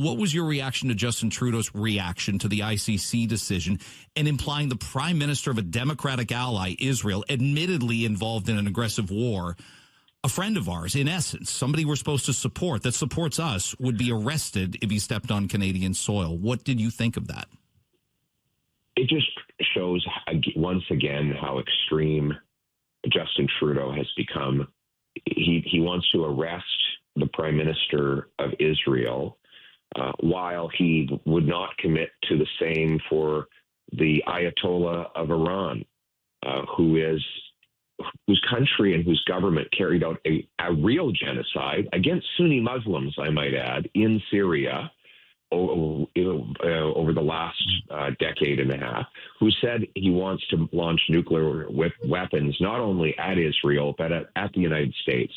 What was your reaction to Justin Trudeau's reaction to the ICC decision and implying the prime minister of a Democratic ally, Israel, admittedly involved in an aggressive war, a friend of ours, in essence, somebody we're supposed to support, that supports us, would be arrested if he stepped on Canadian soil? What did you think of that? It just shows once again how extreme Justin Trudeau has become. He wants to arrest the prime minister of Israel, while he would not commit to the same for the Ayatollah of Iran, whose country and whose government carried out a real genocide against Sunni Muslims, I might add, in Syria over the last decade and a half, who said he wants to launch nuclear weapons not only at Israel, but at the United States.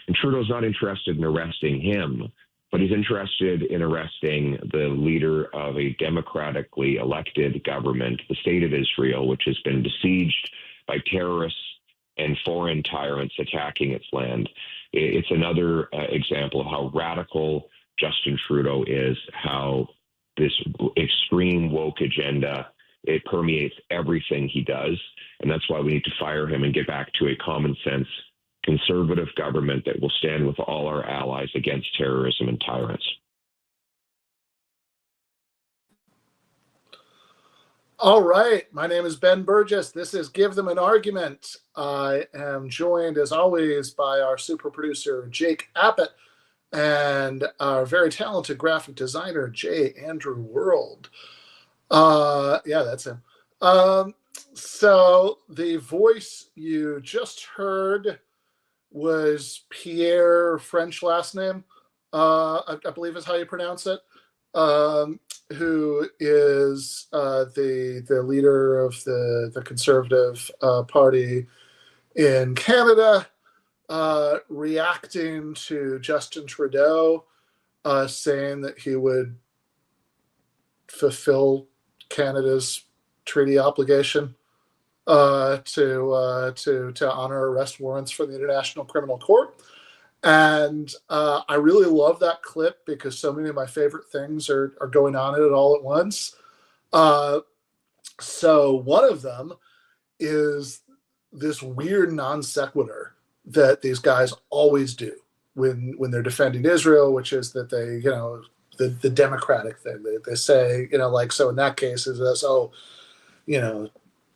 And Trudeau's not interested in arresting him, but he's interested in arresting the leader of a democratically elected government, the state of Israel, which has been besieged by terrorists and foreign tyrants attacking its land. It's another example of how radical Justin Trudeau is, how this extreme woke agenda, it permeates everything he does. And that's why we need to fire him and get back to a common sense conservative government that will stand with all our allies against terrorism and tyrants. All right. My name is Ben Burgis. This is Give Them an Argument. I am joined, as always, by our super producer, Jake Appett, and our very talented graphic designer, J. Andrew World. Yeah, that's him. So the voice you just heard was Pierre, French last name, I believe is how you pronounce it, who is the leader of the Conservative Party in Canada, reacting to Justin Trudeau saying that he would fulfill Canada's treaty obligation to honor arrest warrants for the International Criminal Court. And I really love that clip because so many of my favorite things are going on in it all at once. So one of them is this weird non sequitur that these guys always do when they're defending Israel, which is that they, the democratic thing. They say, like, so in that case is this,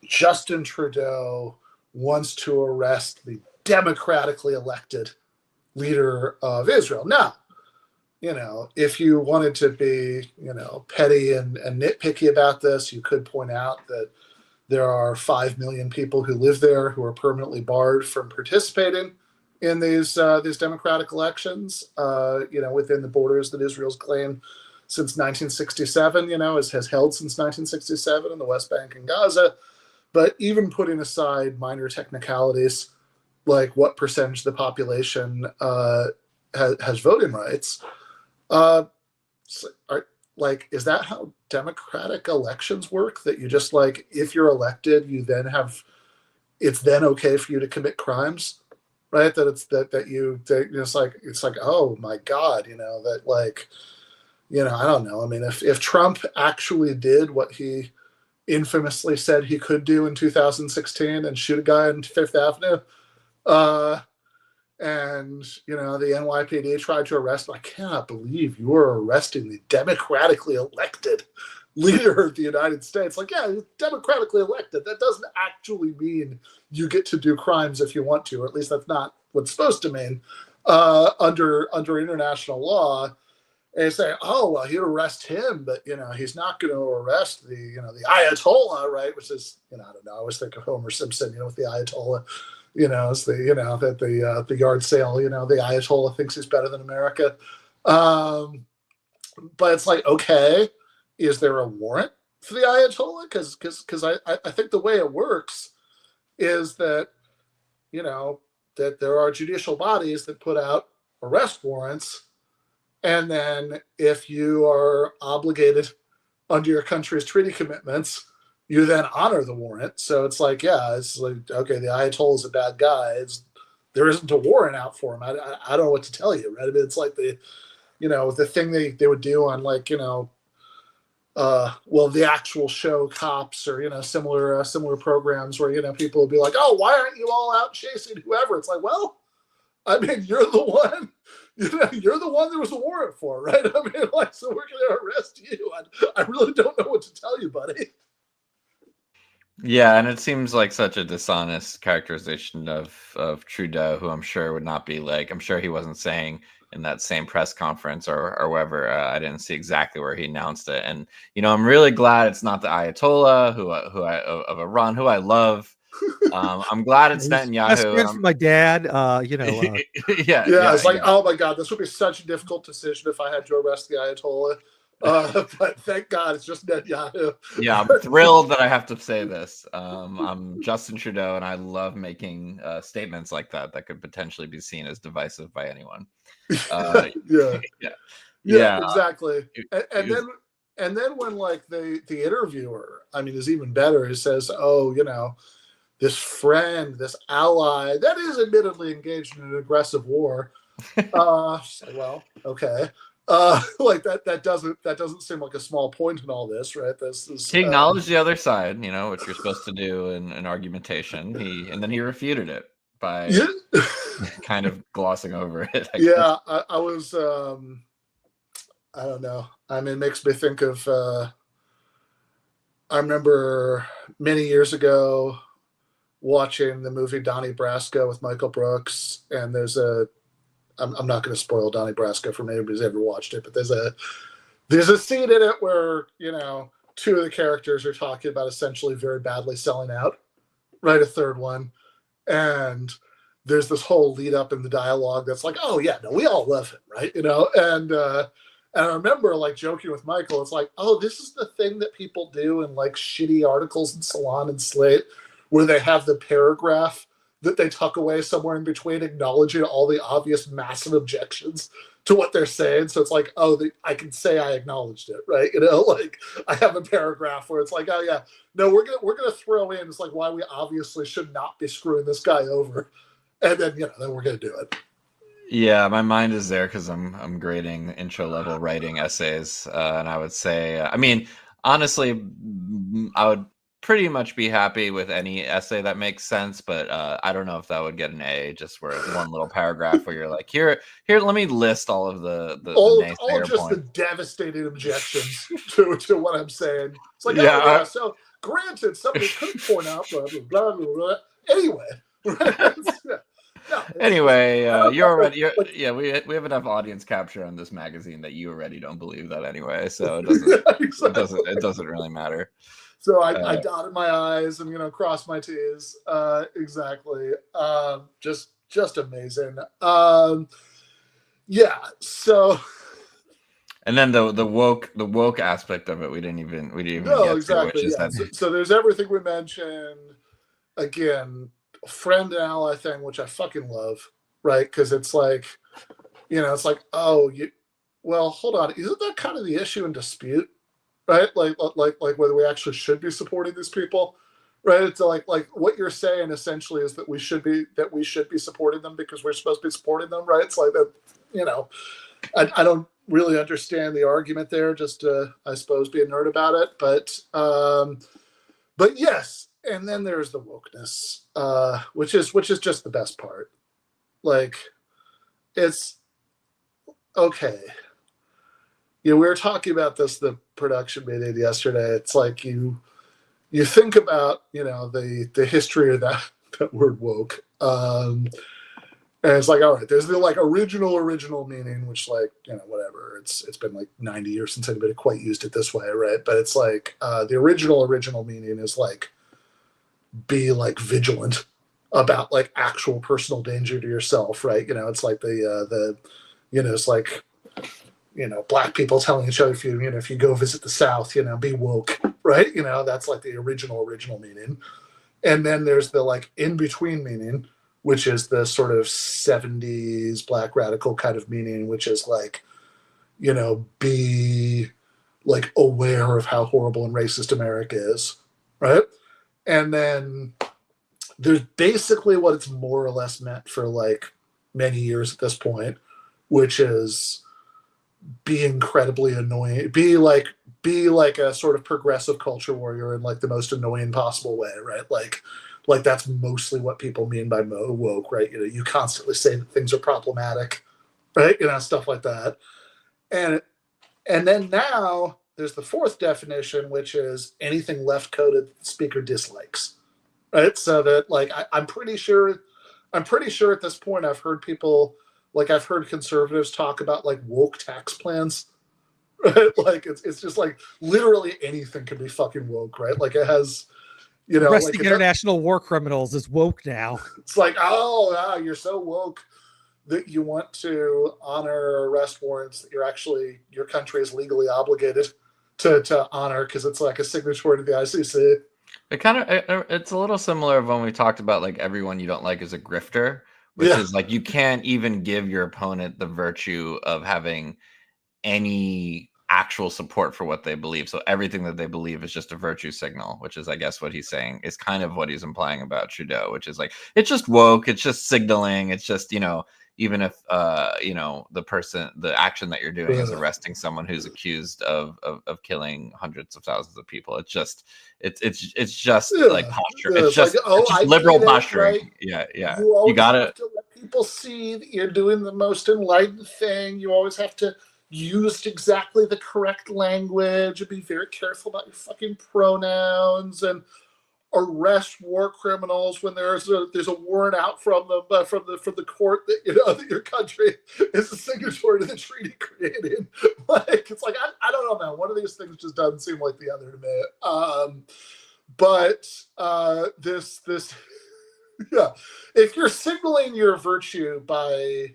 Justin Trudeau wants to arrest the democratically elected leader of Israel. Now, if you wanted to be, petty and nitpicky about this, you could point out that there are 5 million people who live there who are permanently barred from participating in these democratic elections, within the borders that Israel's claimed since 1967, has held since 1967 in the West Bank and Gaza. But even putting aside minor technicalities, like what percentage of the population has voting rights, is that how democratic elections work? That you just if you're elected, you then it's then okay for you to commit crimes, right? That it's like, oh my God, I don't know. I mean, if Trump actually did what he infamously said he could do in 2016 and shoot a guy on Fifth Avenue, and the NYPD tried to arrest him, I cannot believe you are arresting the democratically elected leader of the United States. Yeah, he's democratically elected. That doesn't actually mean you get to do crimes if you want to, or at least that's not what it's supposed to mean under international law. And they say, oh, well, you'd arrest him, but, he's not going to arrest the Ayatollah, right? Which is, I don't know. I always think of Homer Simpson, with the Ayatollah, it's the yard sale, the Ayatollah thinks he's better than America. But it's okay, is there a warrant for the Ayatollah? Because I think the way it works is that, that there are judicial bodies that put out arrest warrants. And then if you are obligated under your country's treaty commitments, you then honor the warrant. So it's okay, the Ayatollah is a bad guy. There isn't a warrant out for him. I don't know what to tell you, right? I mean, it's like the thing they would do on like, the actual show Cops or, similar programs where, people would be like, oh, why aren't you all out chasing whoever? It's like, well, I mean, you're the one, you're the one there was a warrant for, right? I mean, like, so we're going to arrest you. I really don't know what to tell you, buddy. Yeah, and it seems like such a dishonest characterization of Trudeau, who I'm sure would not be like, I'm sure he wasn't saying in that same press conference or wherever, I didn't see exactly where he announced it. And, I'm really glad it's not the Ayatollah who of Iran, who I love. I'm glad it's Netanyahu. Best friends with my dad, yeah. It's like, oh my God, this would be such a difficult decision if I had to arrest the Ayatollah. But thank God it's just Netanyahu. Yeah, I'm thrilled that I have to say this. I'm Justin Trudeau, and I love making statements like that could potentially be seen as divisive by anyone. Yeah, exactly. And then when like the interviewer, I mean, is even better. He says, "Oh, this friend, this ally that is admittedly engaged in an aggressive war." Well, okay. Like that doesn't seem like a small point in all this, right? This is he acknowledged the other side, what you're supposed to do in an argumentation. And then he refuted it by kind of glossing over it. I was I don't know. I mean, it makes me think of I remember many years ago watching the movie Donnie Brasco with Michael Brooks, and there's I'm not going to spoil Donnie Brasco for anybody who's ever watched it, but there's a scene in it where, two of the characters are talking about essentially very badly selling out, right? A third one. And there's this whole lead up in the dialogue that's like, oh yeah, no, we all love him, right? And I remember like joking with Michael, it's like, oh, this is the thing that people do in like shitty articles in Salon and Slate, where they have the paragraph that they tuck away somewhere in between, acknowledging all the obvious massive objections to what they're saying. So it's like, oh, I can say I acknowledged it, right? Like I have a paragraph where it's like, oh yeah, no, we're gonna throw in, it's like why we obviously should not be screwing this guy over, and then then we're gonna do it. Yeah, my mind is there because I'm grading intro level writing essays, and I would say, I mean, honestly, I would pretty much be happy with any essay that makes sense, but I don't know if that would get an A, just where one little paragraph where you're like, here, let me list all of the all just points. The devastating objections to what I'm saying. It's like, so granted, somebody could point out blah blah blah blah. Blah. Anyway, anyway, we have enough audience capture on this magazine that you already don't believe that anyway, so it doesn't really matter. So I dotted my I's and crossed my T's. Exactly. Just amazing. So. And then the woke aspect of it, we didn't even no, get exactly. To, which yeah. is so there's everything we mentioned. Again, friend and ally thing, which I fucking love, right? Because it's like, it's like, oh, well, hold on, isn't that kind of the issue and dispute? Right, like whether we actually should be supporting these people, right? It's like what you're saying essentially is that we should be supporting them because we're supposed to be supporting them, right? It's like that, I don't really understand the argument there. Just I suppose be a nerd about it, but yes. And then there's the wokeness, which is just the best part. Like, it's okay. We were talking about this, the production meeting yesterday. It's like you think about, the history of that word woke. And it's like, all right, there's the like original meaning, which like, whatever. It's been like 90 years since anybody quite used it this way, right? But it's like the original meaning is like be like vigilant about like actual personal danger to yourself, right? It's like it's like black people telling each other if you go visit the South, be woke, right? That's like the original meaning. And then there's the like in between meaning, which is the sort of 70s black radical kind of meaning, which is like, be like aware of how horrible and racist America is, right? And then there's basically what it's more or less meant for like many years at this point, which is be incredibly annoying, be like a sort of progressive culture warrior in like the most annoying possible way, right? Like that's mostly what people mean by woke, right? You know, you constantly say that things are problematic, right? You know, stuff like that. And then now there's the fourth definition, which is anything left coded that the speaker dislikes, right? So that like I'm pretty sure at this point I've heard people, like I've heard conservatives talk about like woke tax plans, right? Like it's just like literally anything can be fucking woke, right? Like it has, you know, arresting like international war criminals is woke now. It's like, oh, wow, you're so woke that you want to honor arrest warrants that your country is legally obligated to honor because it's like a signatory to the ICC. It's a little similar of when we talked about like everyone you don't like is a grifter, which is like you can't even give your opponent the virtue of having any actual support for what they believe. So everything that they believe is just a virtue signal, which is, I guess, what he's saying is kind of what he's implying about Trudeau, which is like, it's just woke. It's just signaling. It's just, you know, even if, you know, the action that you're doing is arresting someone who's accused of killing hundreds of thousands of people. It's just like posture. It's just, like, it's just liberal posturing. Right? Yeah. You gotta have to let people see that you're doing the most enlightened thing. You always have to use exactly the correct language and be very careful about your fucking pronouns and arrest war criminals when there's a warrant out from them from the court that, you know, that your country is a signatory to the treaty created. Like it's like I don't know, man. One of these things just doesn't seem like the other to me. But this yeah, if you're signaling your virtue by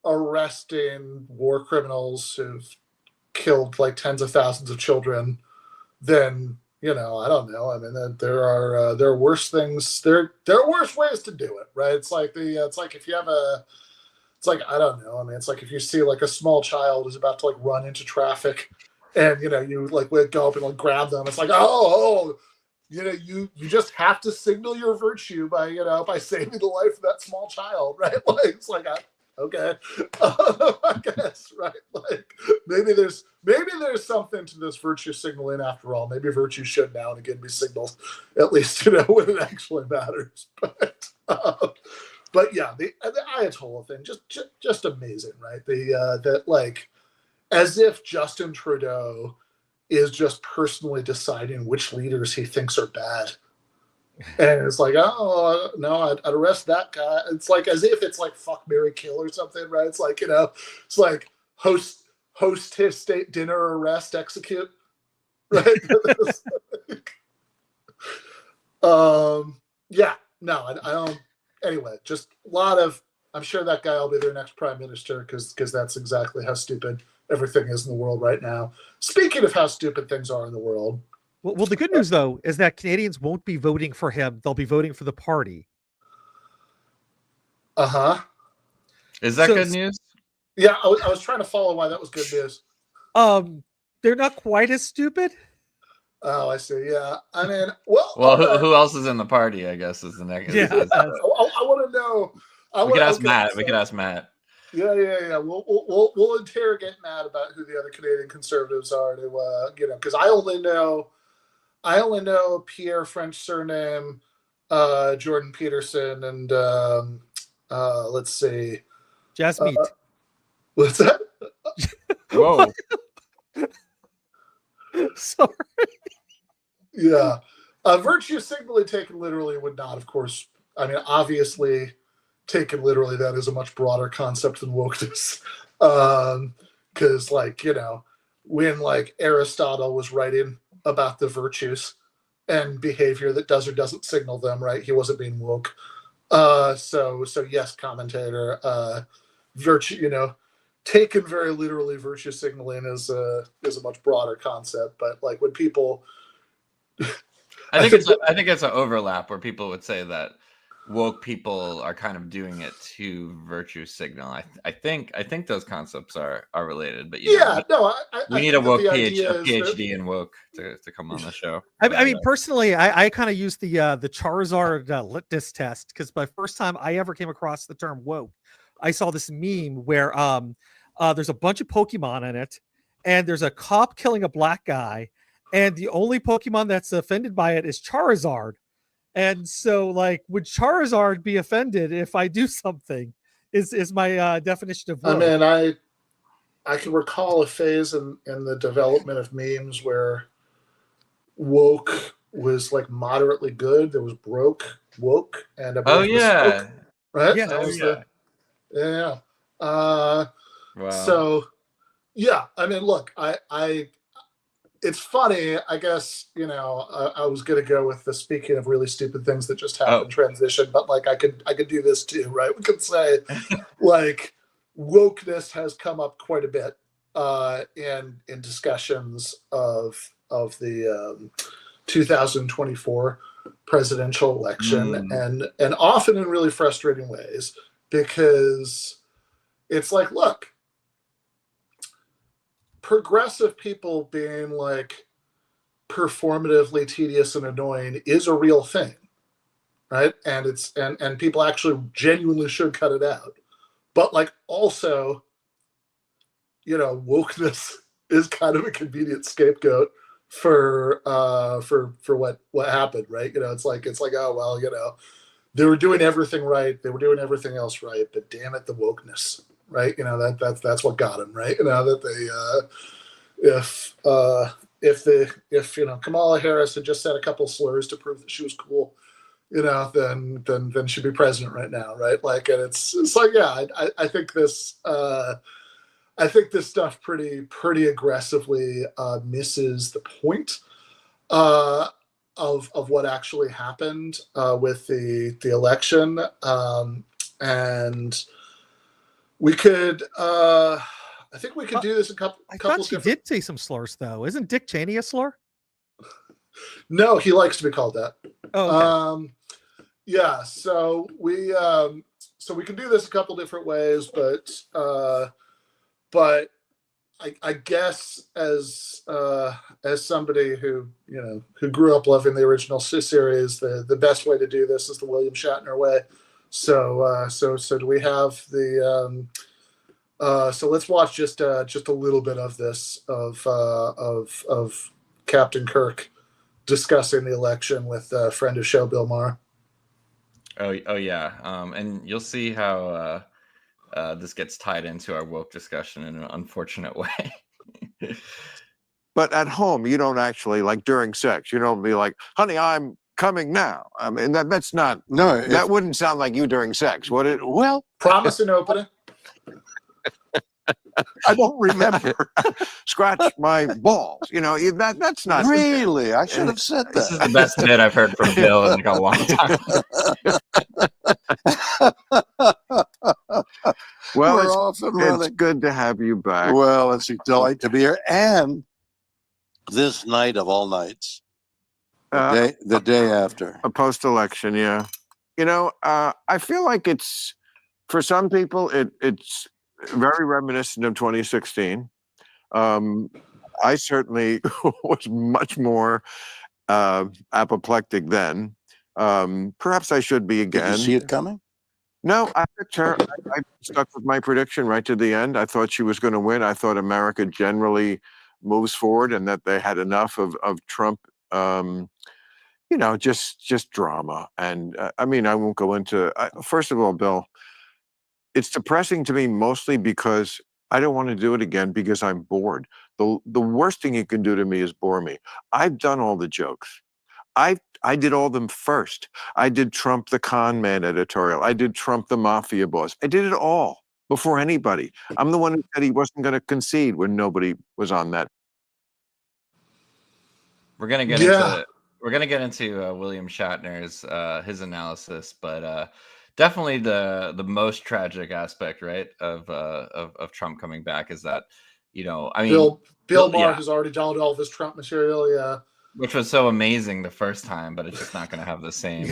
arresting war criminals who've killed like tens of thousands of children, then, you know, I don't know. I mean, there are worse things. There are worse ways to do it, right? It's like if you have it's like, I don't know. I mean, it's like if you see like a small child is about to like run into traffic, and you know you like would go up and like grab them. It's like, oh, you know, you just have to signal your virtue by saving the life of that small child, right? Like it's like okay, I guess, right? Like maybe there's something to this virtue signaling after all. Maybe virtue should now and again be signaled, at least, you know, when it actually matters. But yeah, the Ayatollah thing, just amazing, right? That like, as if Justin Trudeau is just personally deciding which leaders he thinks are bad. And it's like, oh no, I'd arrest that guy. It's like as if it's like fuck, marry, kill or something, right? It's like, you know, it's like host his state dinner, arrest, execute, right? Yeah, no, I don't. Anyway, just a lot of. I'm sure that guy will be their next prime minister because that's exactly how stupid everything is in the world right now. Speaking of how stupid things are in the world. Well, the good news, though, is that Canadians won't be voting for him. They'll be voting for the party. Uh-huh. Is that good news? Yeah, I was trying to follow why that was good news. They're not quite as stupid. Oh, I see. Yeah. I mean, well, who else is in the party, I guess, is the next. Yeah. I want to know. We could ask Matt. Yeah. We'll interrogate Matt about who the other Canadian conservatives are to, you know, because I only know Pierre French surname, Jordan Peterson, and let's see, Jasmeet. What's that? Whoa. Sorry. Yeah, virtue signaling taken literally would not, of course. I mean, obviously, taken literally, that is a much broader concept than wokeness. Because, like, you know, when like Aristotle was writing about the virtues and behavior that does or doesn't signal them, right? He wasn't being woke. So yes, commentator. Virtue, you know, taken very literally, virtue signaling is a much broader concept. But like when people, I think it's an overlap where people would say that woke people are kind of doing it to virtue signal. I think those concepts are related, but we need a woke PhD in woke to come on the show. I mean, personally, I kind of use the Charizard litmus test because my first time I ever came across the term woke, I saw this meme where There's a bunch of Pokemon in it, and there's a cop killing a black guy, and the only Pokemon that's offended by it is Charizard. And so, like, would Charizard be offended if I do something? Is my definition of woke. I mean, I can recall a phase in the development of memes where woke was like moderately good. There was broke, woke, and Oh yeah, spoke, right? Yeah. That was yeah. wow. So, yeah. I mean, look, I it's funny. I guess I was gonna go with the speaking of really stupid things that just happened transition, but like I could do this too, right? We could say like wokeness has come up quite a bit in discussions of the 2024 presidential election, and often in really frustrating ways, because it's like, look, progressive people being like performatively tedious and annoying is a real thing, right? And it's and people actually genuinely should cut it out. But like also, wokeness is kind of a convenient scapegoat for what happened, right? It's like, oh well, they were doing everything right, they were doing everything else right, but damn it, the wokeness, right? That's what got him, right? That they if Kamala Harris had just said a couple slurs to prove that she was cool, then she'd be president right now, right? Like, and it's like, yeah, I think this stuff pretty aggressively misses the point of what actually happened with the election, and we could. I think we could do this a couple. I thought she did say some slurs, though. Isn't Dick Cheney a slur? No, he likes to be called that. Oh, okay. Yeah. So we can do this a couple different ways, but I guess as somebody who grew up loving the original series, the best way to do this is the William Shatner way. So do we have the so let's watch just a little bit of this of Captain Kirk discussing the election with a friend of show, Bill Maher. Oh yeah, and you'll see how this gets tied into our woke discussion in an unfortunate way. But at home, you don't actually, like during sex, you don't be like, honey, I'm coming now. I mean, that's not, no, that wouldn't sound like you during sex, would it? Well, promise and opening. I don't remember. Scratch my balls. That's not really. I should have said that. This is the best bit I've heard from Bill in like a long time. Well, We're off and running. It's good to have you back. Well, it's a delight to be here, and this night of all nights, the day after a post-election. Yeah, I feel like it's, for some people, it's very reminiscent of 2016. I certainly was much more apoplectic then. Perhaps I should be again. Did you see it coming? No, I picked her. I stuck with my prediction right to the end. I thought she was going to win. I thought America generally moves forward, and that they had enough of Trump, just drama. And I mean, I won't go into. First of all, Bill, it's depressing to me mostly because I don't want to do it again because I'm bored. The worst thing you can do to me is bore me. I've done all the jokes. I did all them first. I did Trump the con man editorial. I did Trump the mafia boss. I did it all before anybody. I'm the one who said he wasn't going to concede when nobody was on that. We're gonna get into William Shatner's his analysis, but definitely the most tragic aspect, right, of Trump coming back is that, I mean, Bill Maher has already done all this Trump material, yeah, which was so amazing the first time, but it's just not going to have the same.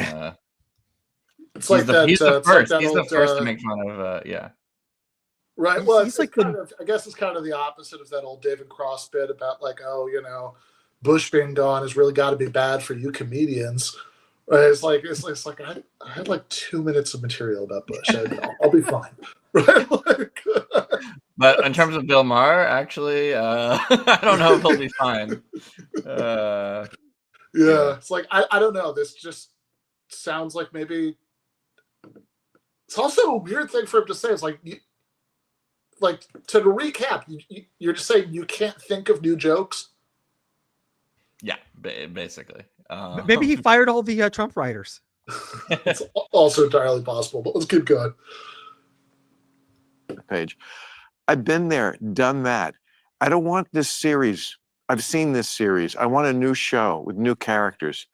It's like that. He's the first. Like he's the first to make fun of. Yeah. Right. Well, it's like I guess it's kind of the opposite of that old David Cross bit about like, Bush being gone has really got to be bad for you comedians. Right? It's like I had like 2 minutes of material about Bush. I'll be fine. Right? But in terms of Bill Maher, actually, I don't know if he'll be fine. Yeah, Yeah. it's like I don't know. This just sounds like maybe it's also a weird thing for him to say. It's like, to recap, you're just saying you can't think of new jokes. Yeah, basically. Maybe he fired all the Trump writers. It's also entirely possible, but let's keep going. Page. I've been there, done that. I don't want this series. I've seen this series. I want a new show with new characters.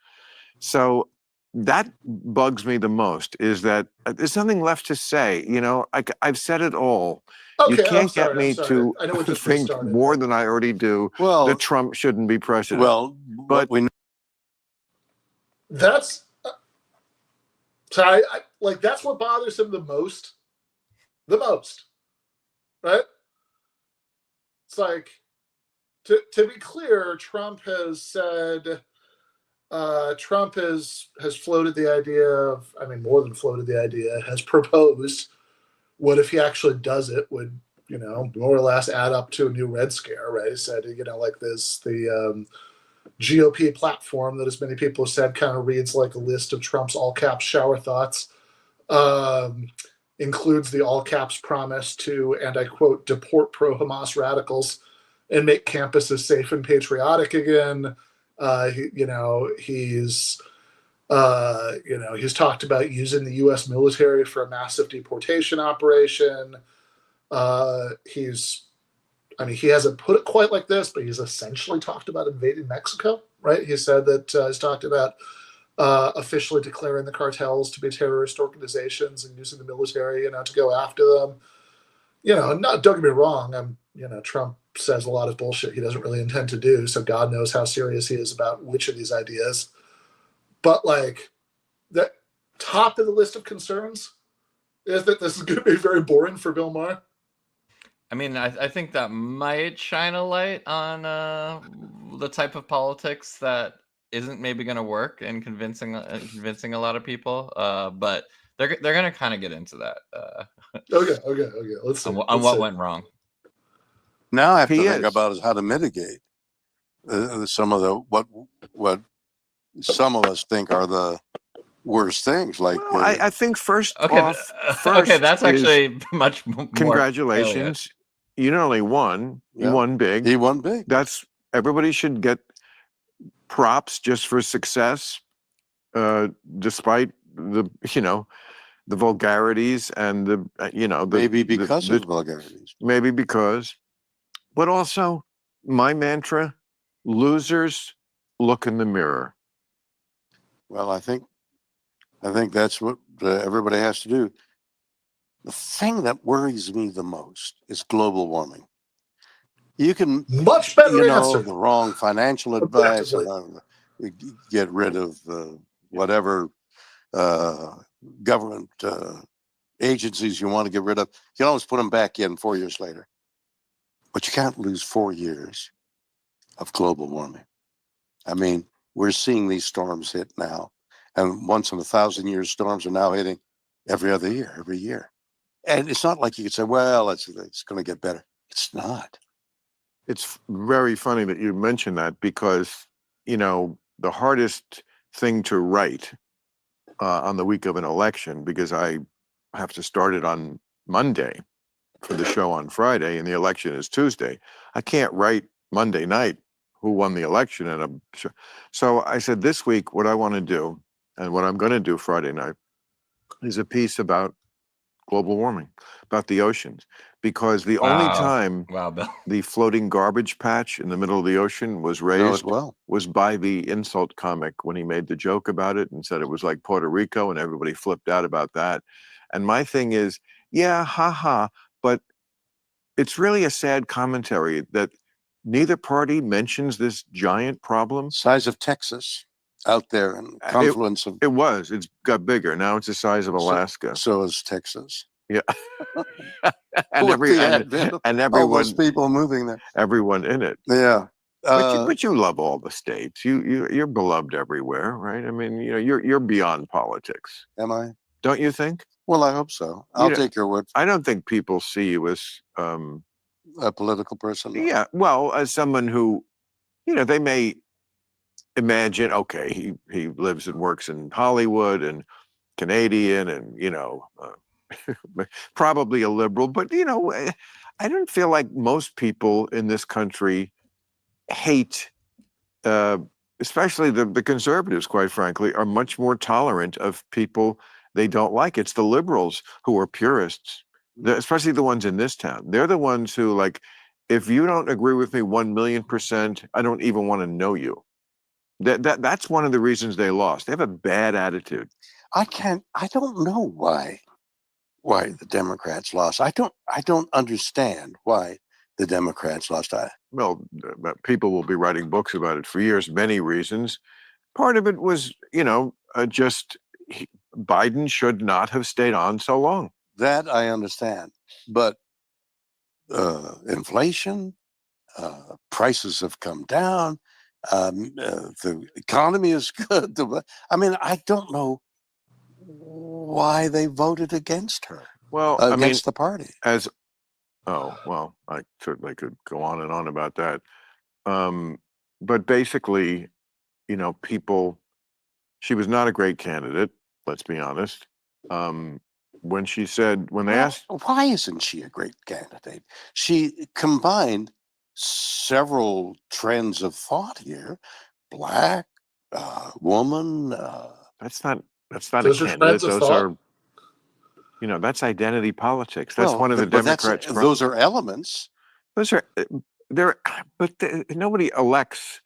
So that bugs me the most, is that there's nothing left to say. You know, I've said it all. Okay, You can't get me to I know we just think restarted. more than I already do Well, that Trump shouldn't be president. well, but we That's so I like that's what bothers him the most. The most, right? It's like, to be clear, Trump has said, Trump has floated the idea of, I mean, more than floated the idea, has proposed what if he actually does it would, you know, more or less add up to a new Red Scare, right? He said, you know, like this, the GOP platform that, as many people have said, kind of reads like a list of Trump's all caps shower thoughts. Includes the all caps promise to, and I quote, deport pro-Hamas radicals and make campuses safe and patriotic again. He's talked about using the U.S. military for a massive deportation operation. He hasn't put it quite like this, but he's essentially talked about invading Mexico, right? He said that he's talked about officially declaring the cartels to be terrorist organizations and using the military, to go after them. Don't get me wrong. Trump says a lot of bullshit he doesn't really intend to do. So God knows how serious he is about which of these ideas. But like, the top of the list of concerns is that this is going to be very boring for Bill Maher. I mean, I think that might shine a light on the type of politics that isn't maybe going to work in convincing a lot of people. But they're going to kind of get into that. Okay. Let's see. On what went wrong. Now I have to think about is how to mitigate some of the what some of us think are the worst things. Like, well, I think first okay, off, okay, that's actually much more. Congratulations. You not only won, you won big. He won big. That's, everybody should get props just for success, despite the vulgarities and maybe because of the vulgarities. Maybe because, but also my mantra: losers look in the mirror. Well, I think that's what everybody has to do. The thing that worries me the most is global warming. You can much better answer. The wrong financial advice, get rid of whatever government agencies you want to get rid of. You can always put them back in 4 years later, but you can't lose 4 years of global warming. I mean, we're seeing these storms hit now, and once in 1,000 years storms are now hitting every other year, every year. And it's not like you could say, well, it's going to get better. It's not. It's very funny that you mentioned that, because, the hardest thing to write on the week of an election, because I have to start it on Monday for the show on Friday, and the election is Tuesday. I can't write Monday night who won the election in a show. So I said, this week, what I want to do, and what I'm going to do Friday night, is a piece about global warming, about the oceans, because the only time the floating garbage patch in the middle of the ocean was raised was by the insult comic, when he made the joke about it and said it was like Puerto Rico, and everybody flipped out about that. And my thing is, yeah, haha, but it's really a sad commentary that neither party mentions this giant problem. Size of Texas out there, and confluence of... It's got bigger. Now it's the size of Alaska. So is Texas. Yeah. and everyone, all those people moving there. Everyone in it. Yeah. But you love all the states. You're beloved everywhere, right? I mean, you're beyond politics. Am I? Don't you think? Well, I hope so. I'll take your word. I don't think people see you as a political person? Yeah, well, as someone who, they may imagine, okay, he lives and works in Hollywood and Canadian and, probably a liberal, but, I don't feel like most people in this country hate, especially the conservatives, quite frankly, are much more tolerant of people they don't like. It's the liberals who are purists, especially the ones in this town. They're the ones who, like, if you don't agree with me 1,000,000%, I don't even want to know you. That's one of the reasons they lost. They have a bad attitude. I don't know why the Democrats lost. I don't understand why the Democrats lost. Well, people will be writing books about it for years, many reasons. Part of it was, Biden should not have stayed on so long. That I understand. But inflation, prices have come down. The economy is good. I mean, I don't know why they voted against her. Well, against the party. I certainly could go on and on about that. But basically, she was not a great candidate, let's be honest. When they asked, why isn't she a great candidate? She combined several trends of thought here: black, woman. That's not a candidate. Those are, that's identity politics. That's one of the Democrats. Those are elements. Nobody elects.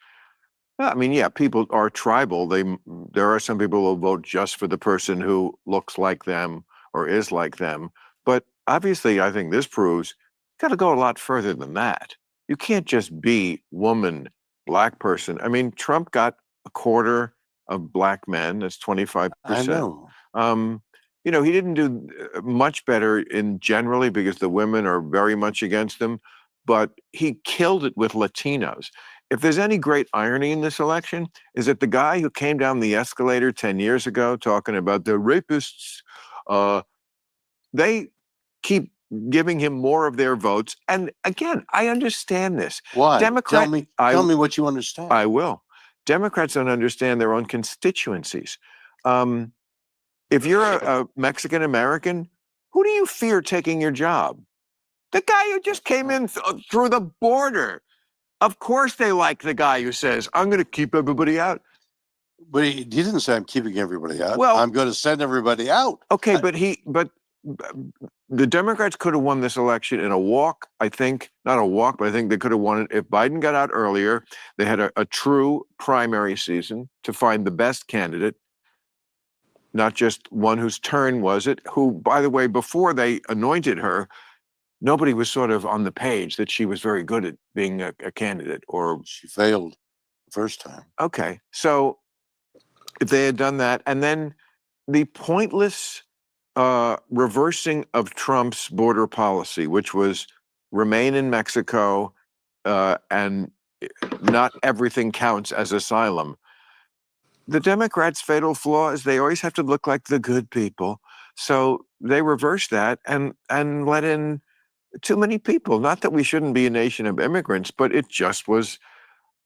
I mean, yeah, people are tribal. There are some people who vote just for the person who looks like them or is like them. But obviously, I think this proves you got to go a lot further than that. You can't just be woman, black person. I mean, Trump got a quarter of black men. That's 25%. I know. He didn't do much better in generally because the women are very much against him, but he killed it with Latinos. If there's any great irony in this election, is that the guy who came down the escalator 10 years ago talking about the rapists, they keep giving him more of their votes. And again, I understand this. Why? Tell me what you understand. I will. Democrats don't understand their own constituencies. If you're a Mexican American, who do you fear taking your job? The guy who just came in through the border. Of course they like the guy who says, I'm going to keep everybody out. But he didn't say I'm keeping everybody out. Well, I'm going to send everybody out. Okay, but the Democrats could have won this election in a walk, I think. Not a walk, but I think they could have won it if Biden got out earlier. They had a true primary season to find the best candidate, not just one whose turn was it, who, by the way, before they anointed her, nobody was sort of on the page that she was very good at being a candidate. Or she failed the first time. Okay, so if they had done that, and then the pointless reversing of Trump's border policy, which was remain in Mexico and not everything counts as asylum. The Democrats' fatal flaw is they always have to look like the good people. So they reversed that and let in too many people. Not that we shouldn't be a nation of immigrants, but it just was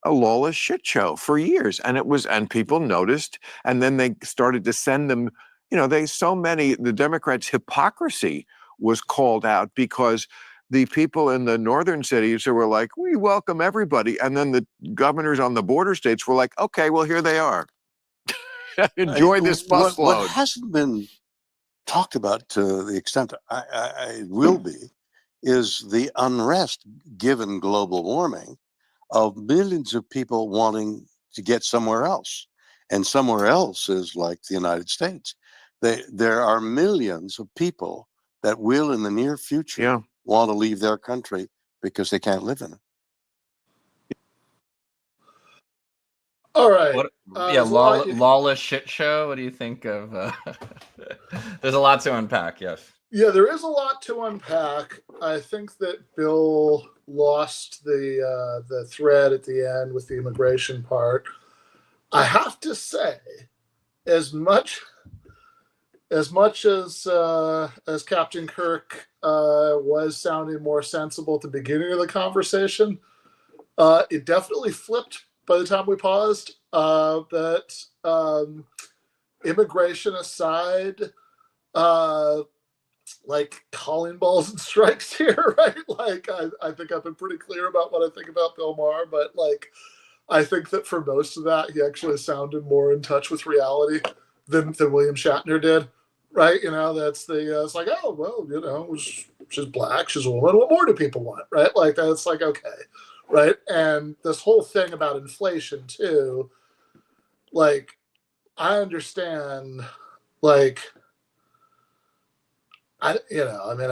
a lawless shit show for years. And people noticed, and then they started to send them, the Democrats' hypocrisy was called out because the people in the northern cities who were like, we welcome everybody. And then the governors on the border states were like, okay, well, here they are. Enjoy this busload. What hasn't been talked about to the extent I will be is the unrest given global warming of millions of people wanting to get somewhere else. And somewhere else is like the United States. There are millions of people that will in the near future want to leave their country because they can't live in it. All right. Lawless shit show. What do you think of? There's a lot to unpack. Yes. Yeah, there is a lot to unpack. I think that Bill lost the thread at the end with the immigration part. I have to say, as much as much as Captain Kirk was sounding more sensible at the beginning of the conversation, it definitely flipped by the time we paused. That immigration aside, like calling balls and strikes here, right? Like I think I've been pretty clear about what I think about Bill Maher, but like I think that for most of that, he actually sounded more in touch with reality than William Shatner did, right? You know, that's the it's like, oh well, you know, she's black, she's a woman. What more do people want, right? Like that's like okay, right? And this whole thing about inflation too, like I understand, like I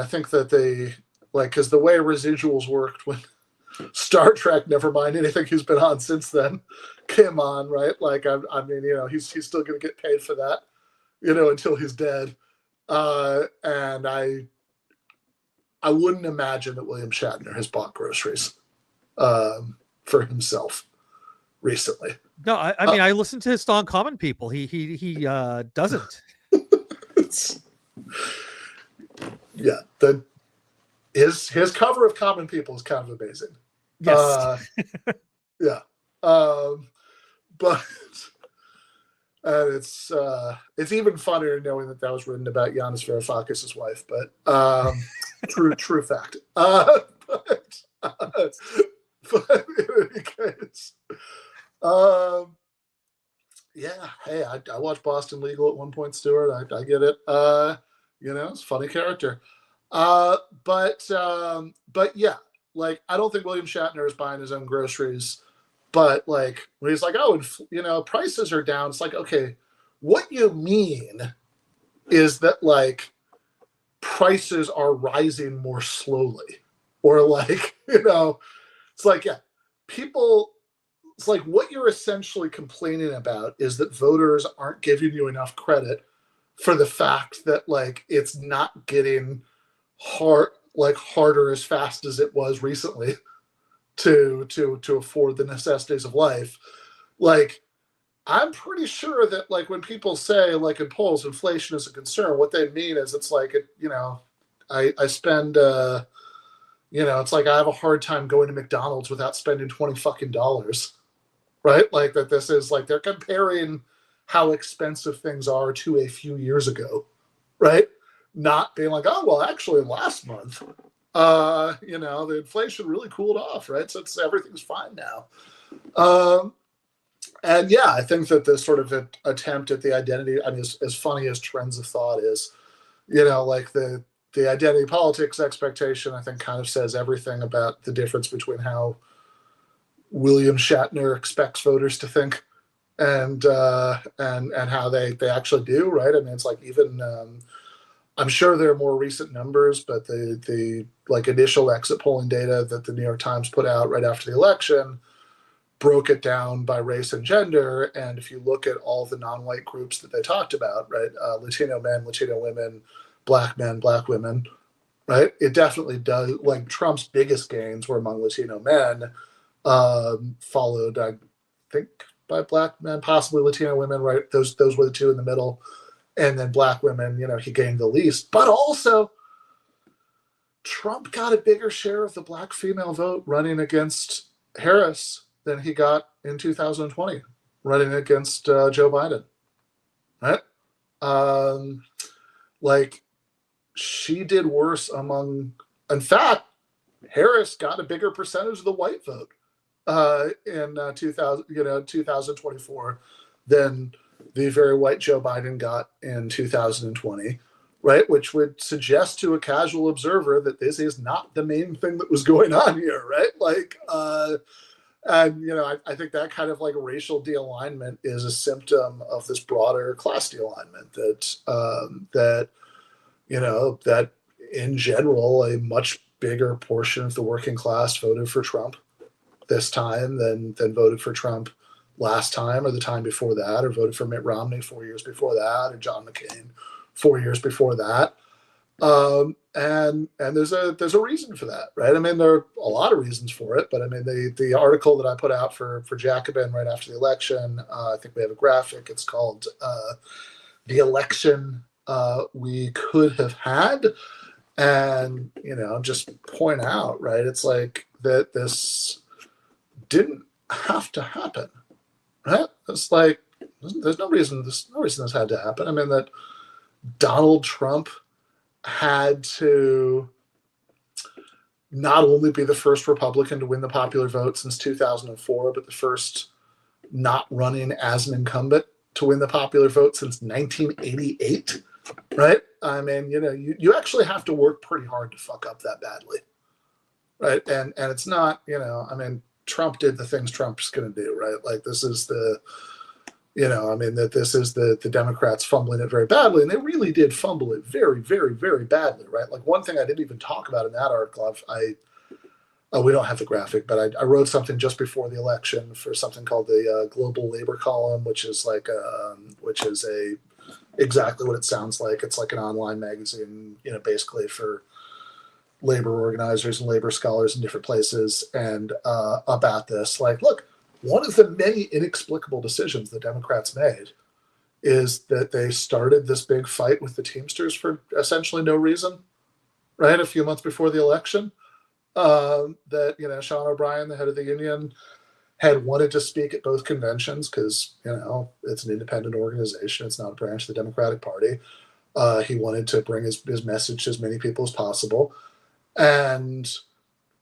think that they like because the way residuals worked when Star Trek, never mind anything he's been on since then, came on, right? Like I mean, you know, he's still going to get paid for that, you know, until he's dead. And I wouldn't imagine that William Shatner has bought groceries for himself recently. No, I mean I listened to his song "Common People." He doesn't. Yeah, his cover of "Common People" is kind of amazing. Yes. Yeah. But it's even funnier knowing that was written about Giannis Varoufakis' wife, but true fact. But in any case, yeah. Hey, I watched Boston Legal at one point, Stuart. I get it. You know, it's a funny character. But yeah, like I don't think William Shatner is buying his own groceries. But like when he's like, oh, you know, prices are down. It's like, okay, what you mean is that like prices are rising more slowly, or like, you know, it's like, yeah, people. It's like what you're essentially complaining about is that voters aren't giving you enough credit for the fact that like it's not getting harder as fast as it was recently to afford the necessities of life. Like I'm pretty sure that like when people say like in polls inflation is a concern, what they mean is it's like you know, I spend you know, it's like I have a hard time going to McDonald's without spending $20 fucking, right? Like that this is like they're comparing how expensive things are to a few years ago, right? Not being like, oh well, actually last month, you know, the inflation really cooled off, right? So everything's fine now. And yeah, I think that this sort of attempt at the identity, I mean, as funny as trends of thought is, you know, like the identity politics expectation, I think kind of says everything about the difference between how William Shatner expects voters to think and how they actually do, right? I mean, it's like even I'm sure there are more recent numbers, but the like initial exit polling data that the New York Times put out right after the election broke it down by race and gender. And if you look at all the non-white groups that they talked about, right, Latino men, Latino women, black men, black women, right, it definitely does. Like Trump's biggest gains were among Latino men, followed, I think, by black men, possibly Latino women, right? Those were the two in the middle. And then black women, you know, he gained the least. But also, Trump got a bigger share of the black female vote running against Harris than he got in 2020, running against Joe Biden, right? Like, she did worse among, in fact, Harris got a bigger percentage of the white vote in 2024 than the very white Joe Biden got in 2020, right? Which would suggest to a casual observer that this is not the main thing that was going on here, right? Like, and, you know, I think that kind of like racial de-alignment is a symptom of this broader class de-alignment that, you know, that in general, a much bigger portion of the working class voted for Trump this time than voted for Trump last time or the time before that, or voted for Mitt Romney 4 years before that, or John McCain 4 years before that. And there's a reason for that, right? I mean, there are a lot of reasons for it, but I mean, the article that I put out for Jacobin right after the election, I think we have a graphic. It's called "The Election we could have had. And, just point out, right, it's like that this didn't have to happen, right? It's like there's no reason this had to happen. I mean, that Donald Trump had to not only be the first Republican to win the popular vote since 2004, but the first not running as an incumbent to win the popular vote since 1988, right? I mean, you actually have to work pretty hard to fuck up that badly, right? And it's not, I mean, Trump did the things Trump's going to do, right? Like this is the, this is the Democrats fumbling it very badly, and they really did fumble it very, very, very badly, right? Like one thing I didn't even talk about in that article, we don't have the graphic, but I wrote something just before the election for something called the Global Labor Column, which is exactly what it sounds like. It's like an online magazine, basically for labor organizers and labor scholars in different places, and about this. Like, look, one of the many inexplicable decisions the Democrats made is that they started this big fight with the Teamsters for essentially no reason, right? A few months before the election, that, Sean O'Brien, the head of the union, had wanted to speak at both conventions because, it's an independent organization. It's not a branch of the Democratic Party. He wanted to bring his message to as many people as possible. And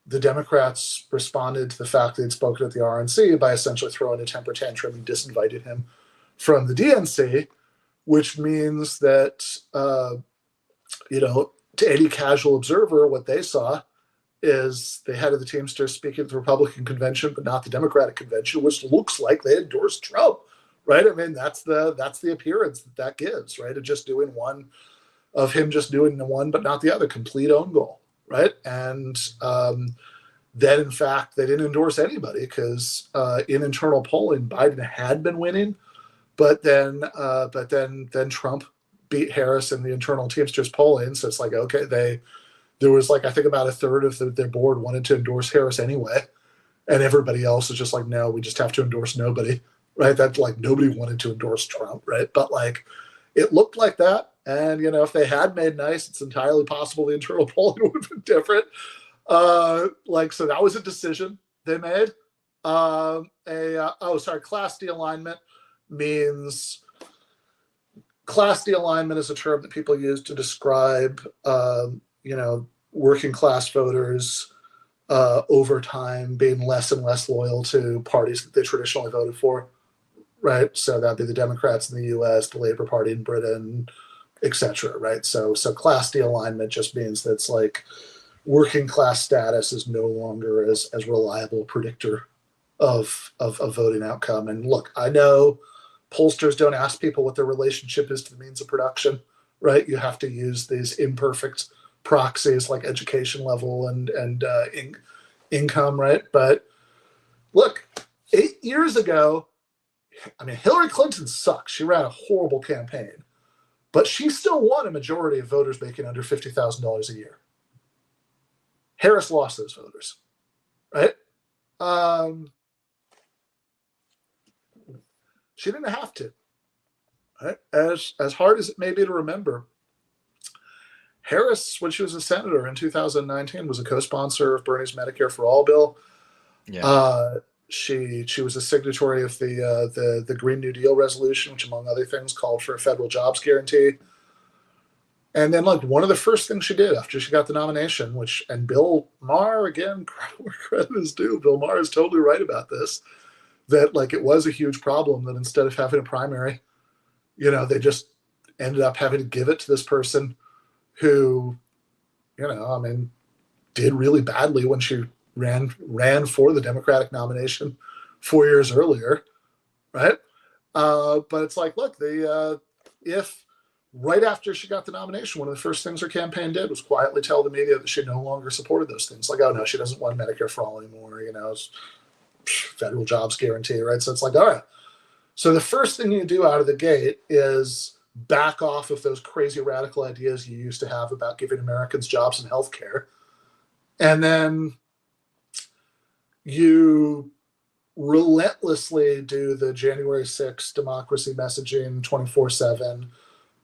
the Democrats responded to the fact that he'd spoken at the RNC by essentially throwing a temper tantrum and disinvited him from the DNC, which means that, to any casual observer, what they saw is the head of the Teamsters speaking at the Republican convention, but not the Democratic convention, which looks like they endorsed Trump, right? I mean, that's the appearance that gives, right? Of just doing one, of him just doing the one, but not the other, complete own goal, right? And then, in fact, they didn't endorse anybody because in internal polling, Biden had been winning, but then Trump beat Harris in the internal Teamsters polling. So it's like, okay, there was like, I think about a third of their board wanted to endorse Harris anyway. And everybody else is just like, no, we just have to endorse nobody, right? That like nobody wanted to endorse Trump, right? But like, it looked like that. And, if they had made nice, it's entirely possible the internal polling would have been different. So that was a decision they made. Class D alignment means, Class D alignment is a term that people use to describe, working class voters over time being less and less loyal to parties that they traditionally voted for, right? So that'd be the Democrats in the U.S., the Labor Party in Britain, etc., right? So Class D alignment just means that it's like working class status is no longer as reliable a predictor of voting outcome. And look, I know pollsters don't ask people what their relationship is to the means of production, right? You have to use these imperfect proxies like education level and income, right? But look, 8 years ago, I mean, Hillary Clinton sucks. She ran a horrible campaign, but she still won a majority of voters making under $50,000 a year. Harris lost those voters, right? She didn't have to, right? As hard as it may be to remember, Harris, when she was a senator in 2019, was a co-sponsor of Bernie's Medicare for All bill. Yeah. She was a signatory of the Green New Deal resolution, which, among other things, called for a federal jobs guarantee. And then, like, one of the first things she did after she got the nomination, and Bill Maher, again, credit is due. Bill Maher is totally right about this, that, like, it was a huge problem that instead of having a primary, they just ended up having to give it to this person who, did really badly when she ran for the Democratic nomination 4 years earlier, right? But it's like, look, if right after she got the nomination, one of the first things her campaign did was quietly tell the media that she no longer supported those things. Like, oh no, she doesn't want Medicare for All anymore, it's federal jobs guarantee, right? So it's like, all right. So the first thing you do out of the gate is back off of those crazy radical ideas you used to have about giving Americans jobs and healthcare. And then you relentlessly do the January 6th democracy messaging 24/7,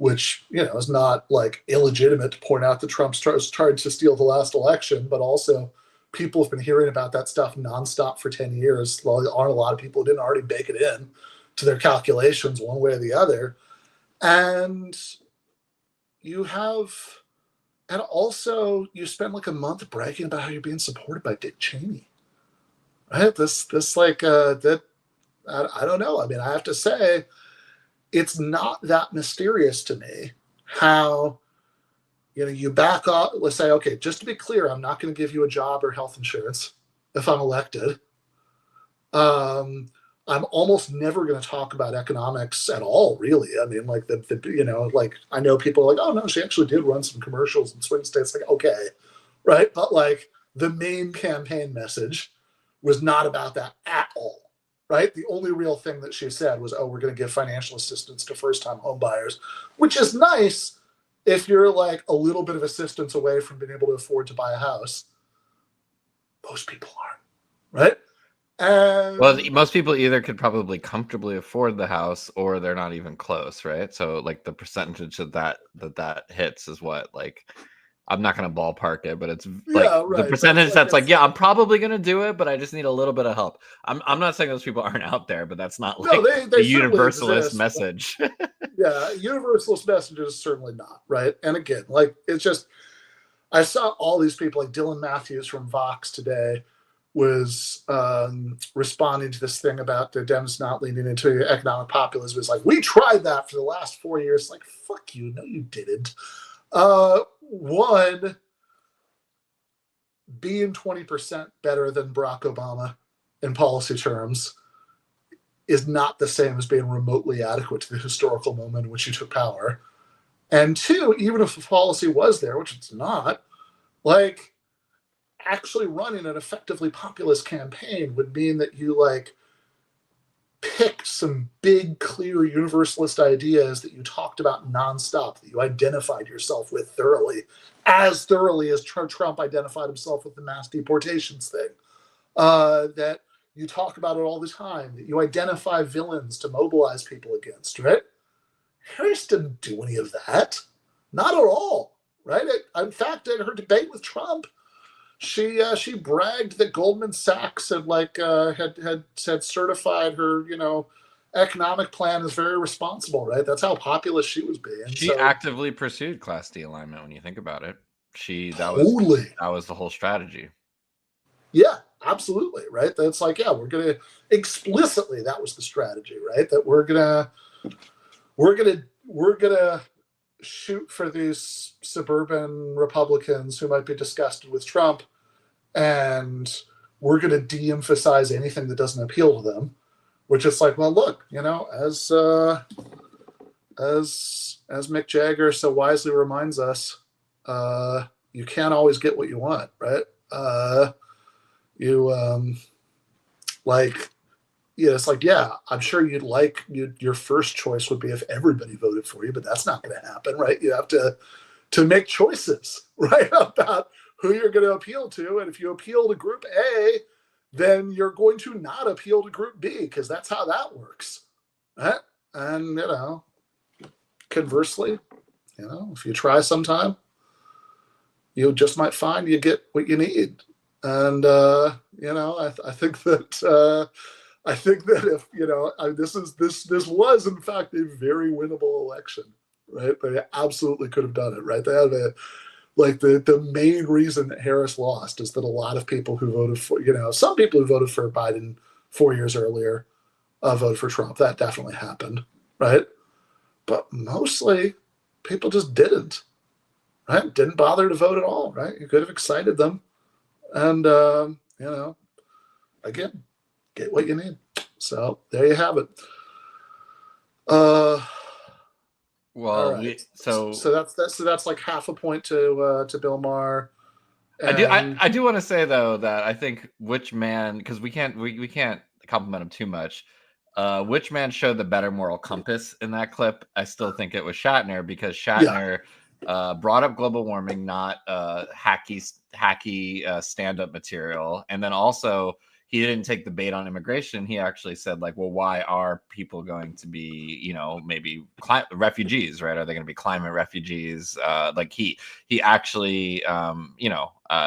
which, you know, is not like illegitimate to point out that Trump tried to steal the last election, but also people have been hearing about that stuff nonstop for 10 years. Well, there aren't a lot of people who didn't already bake it in to their calculations one way or the other. And you have, and also you spend like a month bragging about how you're being supported by Dick Cheney, right? This like, that, I don't know. I mean, I have to say, it's not that mysterious to me how, you know, you back off, let's say, okay, just to be clear, I'm not going to give you a job or health insurance if I'm elected. I'm almost never going to talk about economics at all, really. I mean, like, you know, like, I know people are like, oh, no, she actually did run some commercials in swing states. Like, okay, right? But, like, the main campaign message was not about that at all, right? The only real thing that she said was, oh, we're going to give financial assistance to first-time home buyers, which is nice if you're, like, a little bit of assistance away from being able to afford to buy a house. Most people aren't, right? Well, most people either could probably comfortably afford the house, or they're not even close, right? So, like, the percentage of that hits is what, like, I'm not going to ballpark it, but it's like, yeah, right. the percentage that's like, yeah, I'm probably going to do it, but I just need a little bit of help. I'm not saying those people aren't out there, but that's not like the universalist message. Yeah, universalist message is certainly not, right? And again, like, it's just, I saw all these people, like Dylan Matthews from Vox today was responding to this thing about the Dems not leaning into economic populism. It's like, we tried that for the last 4 years. Like, fuck you. No, you didn't. One, being 20% better than Barack Obama in policy terms is not the same as being remotely adequate to the historical moment in which you took power. And two, even if the policy was there, which it's not, like, actually running an effectively populist campaign would mean that you, like, picked some big, clear universalist ideas that you talked about nonstop, that you identified yourself with thoroughly as Trump identified himself with the mass deportations thing, that you talk about it all the time, that you identify villains to mobilize people against, right? Harris didn't do any of that. Not at all, right? In fact, in her debate with Trump, she bragged that Goldman Sachs had had certified her, you know, economic plan as very responsible, right? That's how populist she was being. She actively pursued Class D alignment when you think about it. That was the whole strategy. Yeah, absolutely, right? That's like, yeah, we're gonna explicitly, that was the strategy, right? That we're gonna shoot for these suburban Republicans who might be disgusted with Trump, and we're going to de-emphasize anything that doesn't appeal to them, which is like, well, look, you know, as Mick Jagger so wisely reminds us, you can't always get what you want, right? It's like, yeah, I'm sure your first choice would be if everybody voted for you, but that's not going to happen, right? You have to make choices, right, about who you're going to appeal to. And if you appeal to group A, then you're going to not appeal to group B, because that's how that works, right? And, you know, conversely, you know, if you try sometime, you just might find you get what you need. And, you know, I think that if, you know, this was in fact a very winnable election, right? They absolutely could have done it, right? They had the main reason that Harris lost is that a lot of people who voted for, you know, some people who voted for Biden 4 years earlier voted for Trump. That definitely happened, right? But mostly people just didn't, right? Didn't bother to vote at all, right? You could have excited them. And, you know, again, get what you need. So there you have it. Well, right. So that's like half a point to Bill Maher. I do want to say though that I think which man, because we can't compliment him too much. Which man showed the better moral compass in that clip? I still think it was Shatner, because Shatner brought up global warming, not hacky stand-up material, and then also he didn't take the bait on immigration. He actually said, like, well, why are people going to be, you know, maybe refugees, right? Are they going to be climate refugees? Like he actually,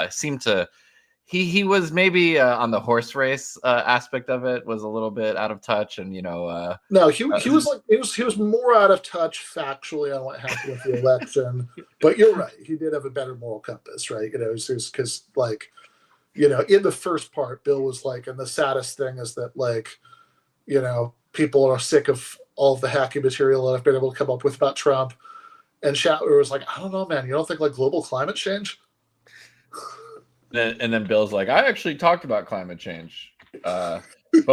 seemed to. He was maybe on the horse race aspect of it was a little bit out of touch, and no, he was more out of touch factually on what happened with the election. But you're right, he did have a better moral compass, right? Because like, in the first part, Bill was like, and the saddest thing is that like, people are sick of all of the hacky material that I've been able to come up with about Trump, and Shatner was like, I don't know, man, you don't think like global climate change? And then Bill's like, I actually talked about climate change, but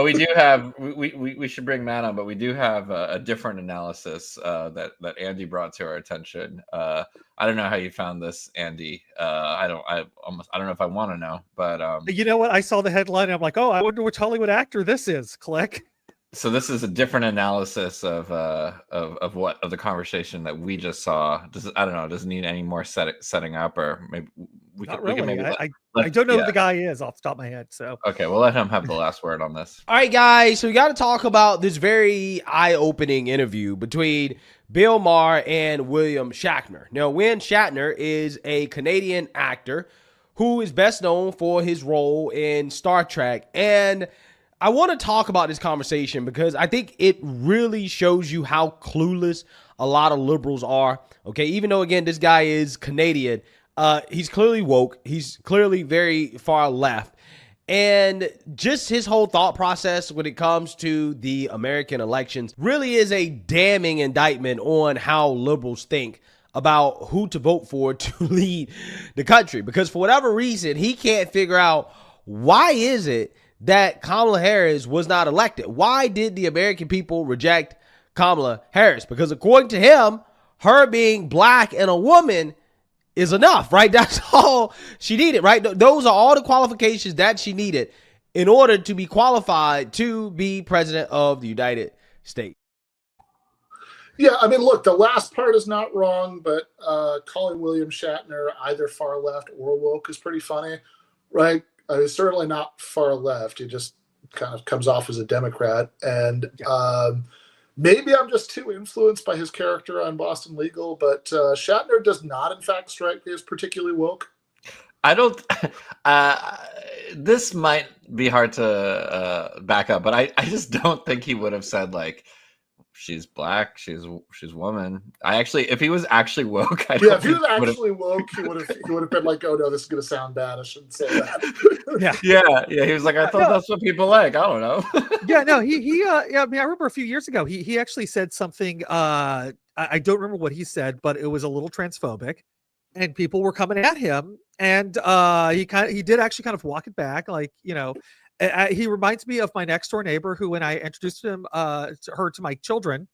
we do have we should bring Matt on, but we do have a different analysis that Andy brought to our attention. I don't know how you found this, Andy. I don't know if I want to know, but you know what? I saw the headline and I'm like, oh, I wonder which Hollywood actor this is. Click. So this is a different analysis of the conversation that we just saw. Does it need any more setting up, or maybe we Not can, really. We can maybe I don't know who the guy is off the top of my head. So okay, we'll let him have the last word on this. All right, guys. So we got to talk about this very eye-opening interview between Bill Maher and William Shatner. Now, William Shatner is a Canadian actor who is best known for his role in Star Trek, and I want to talk about this conversation because I think it really shows you how clueless a lot of liberals are. Okay, even though, again, this guy is Canadian, he's clearly woke. He's clearly very far left. And just his whole thought process when it comes to the American elections really is a damning indictment on how liberals think about who to vote for to lead the country. Because for whatever reason, he can't figure out why is it that Kamala Harris was not elected. Why did the American people reject Kamala Harris? Because according to him, her being black and a woman is enough, right? That's all she needed, right? Those are all the qualifications that she needed in order to be qualified to be president of the United States. Yeah, I mean, look, the last part is not wrong, but calling William Shatner either far left or woke is pretty funny, right? He's certainly not far left. He just kind of comes off as a Democrat. And maybe I'm just too influenced by his character on Boston Legal, but Shatner does not, in fact, strike me as particularly woke. I don't. This might be hard to back up, but I just don't think he would have said like, she's black, she's woman. If he was actually woke, if he was actually woke, he would have been like, oh no, this is gonna sound bad, I shouldn't say that. yeah. He was like, I thought that's what people like. I don't know. I mean, I remember a few years ago he actually said something. I don't remember what he said, but it was a little transphobic, and people were coming at him, and he did actually kind of walk it back, like, he reminds me of my next door neighbor who, when I introduced her to my children,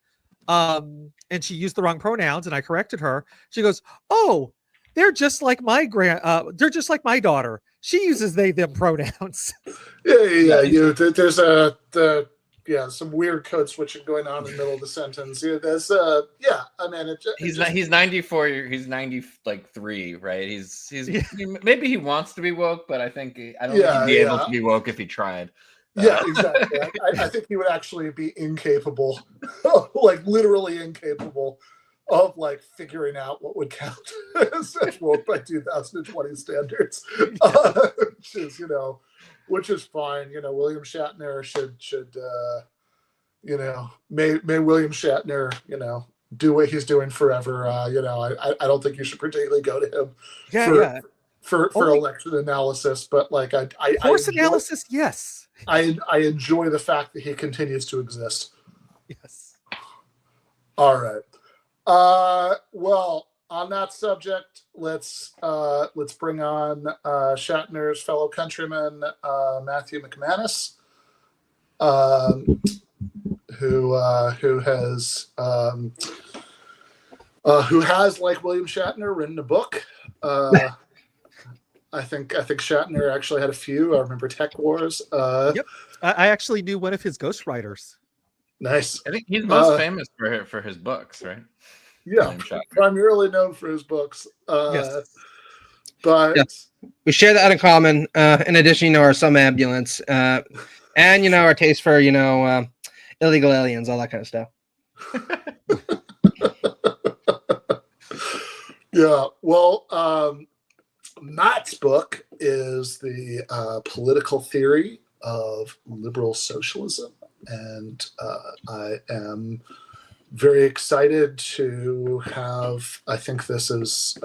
and she used the wrong pronouns and I corrected her. She goes, "Oh, they're just like they're just like my daughter. She uses they them pronouns." There's some weird code switching going on in the middle of the sentence. I mean, he's 94. He's 93, right? Maybe he wants to be woke, but I don't think he'd be able to be woke if he tried. Yeah, exactly. I think he would actually be incapable, like literally incapable of like figuring out what would count as woke by 2020 standards, which is fine. William Shatner should may William Shatner, do what he's doing forever. I don't think you should particularly go to him for election analysis, but like analysis, yes. I enjoy the fact that he continues to exist. Yes. All right. Well, on that subject, let's bring on Shatner's fellow countryman, Matthew McManus, who has, like William Shatner, written a book. I think Shatner actually had a few. I remember Tech Wars. Yep, I actually knew one of his ghostwriters. Nice. I think he's most famous for his books, right? Yeah, primarily known for his books. Yes. But Yeah. We share that in common. In addition, our somnambulance, and our taste for illegal aliens, all that kind of stuff. Yeah, well, Matt's book is the political theory of liberal socialism, and I am very excited to have. I think this is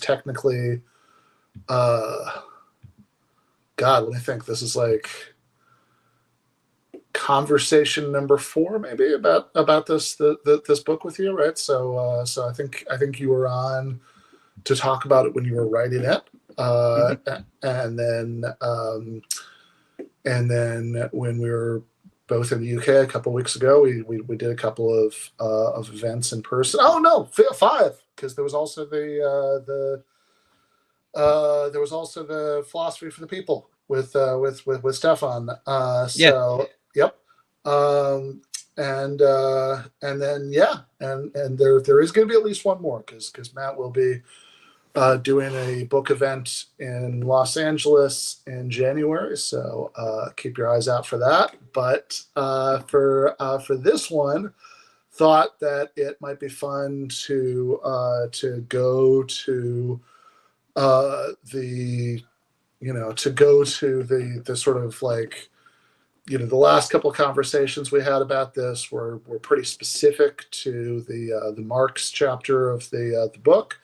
technically. God, let me think. This is like conversation number 4, maybe about this this book with you, right? So I think you were on to talk about it when you were writing it, and then when we were both in the UK a couple of weeks ago, we did a couple of events in person. Oh no, 5, because there was also the philosophy for the people with Stefan. So yep. And then and there is going to be at least one more because Matt will be doing a book event in Los Angeles in January. So keep your eyes out for that. But for this one, thought that it might be fun to go to the sort of like, the last couple of conversations we had about this were pretty specific to the Marx chapter of the book,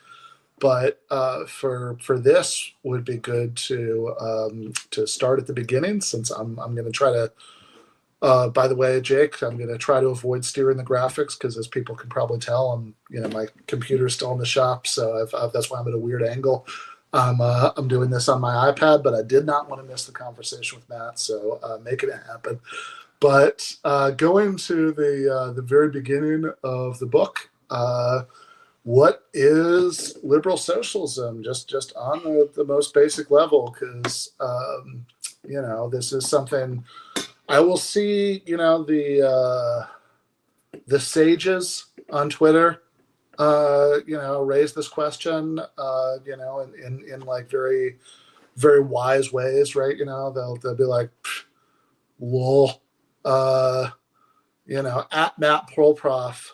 but for this would be good to start at the beginning, since I'm going to try to. By the way, Jake, I'm going to try to avoid steering the graphics because, as people can probably tell, my computer's still in the shop, so that's why I'm at a weird angle. I'm doing this on my iPad, but I did not want to miss the conversation with Matt, so making it happen. But going to the very beginning of the book, what is liberal socialism? Just on the most basic level, because this is something I will see. The sages on Twitter. Raise this question, in like very, very wise ways, right? They'll be like, lol, at Matt Pearlprof,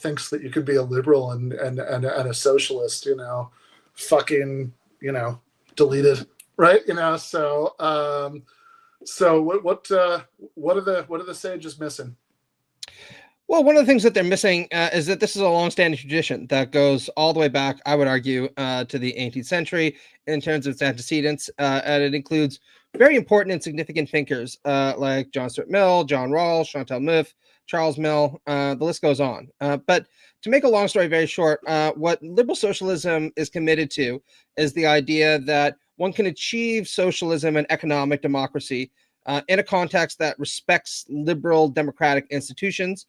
thinks that you could be a liberal and a socialist, fucking, deleted, right? So what are the sages missing? Well, one of the things that they're missing is that this is a long-standing tradition that goes all the way back, I would argue, to the 18th century in terms of its antecedents, and it includes very important and significant thinkers like John Stuart Mill, John Rawls, Chantal Mouffe, Charles Mill. The list goes on. But to make a long story very short, what liberal socialism is committed to is the idea that one can achieve socialism and economic democracy in a context that respects liberal democratic institutions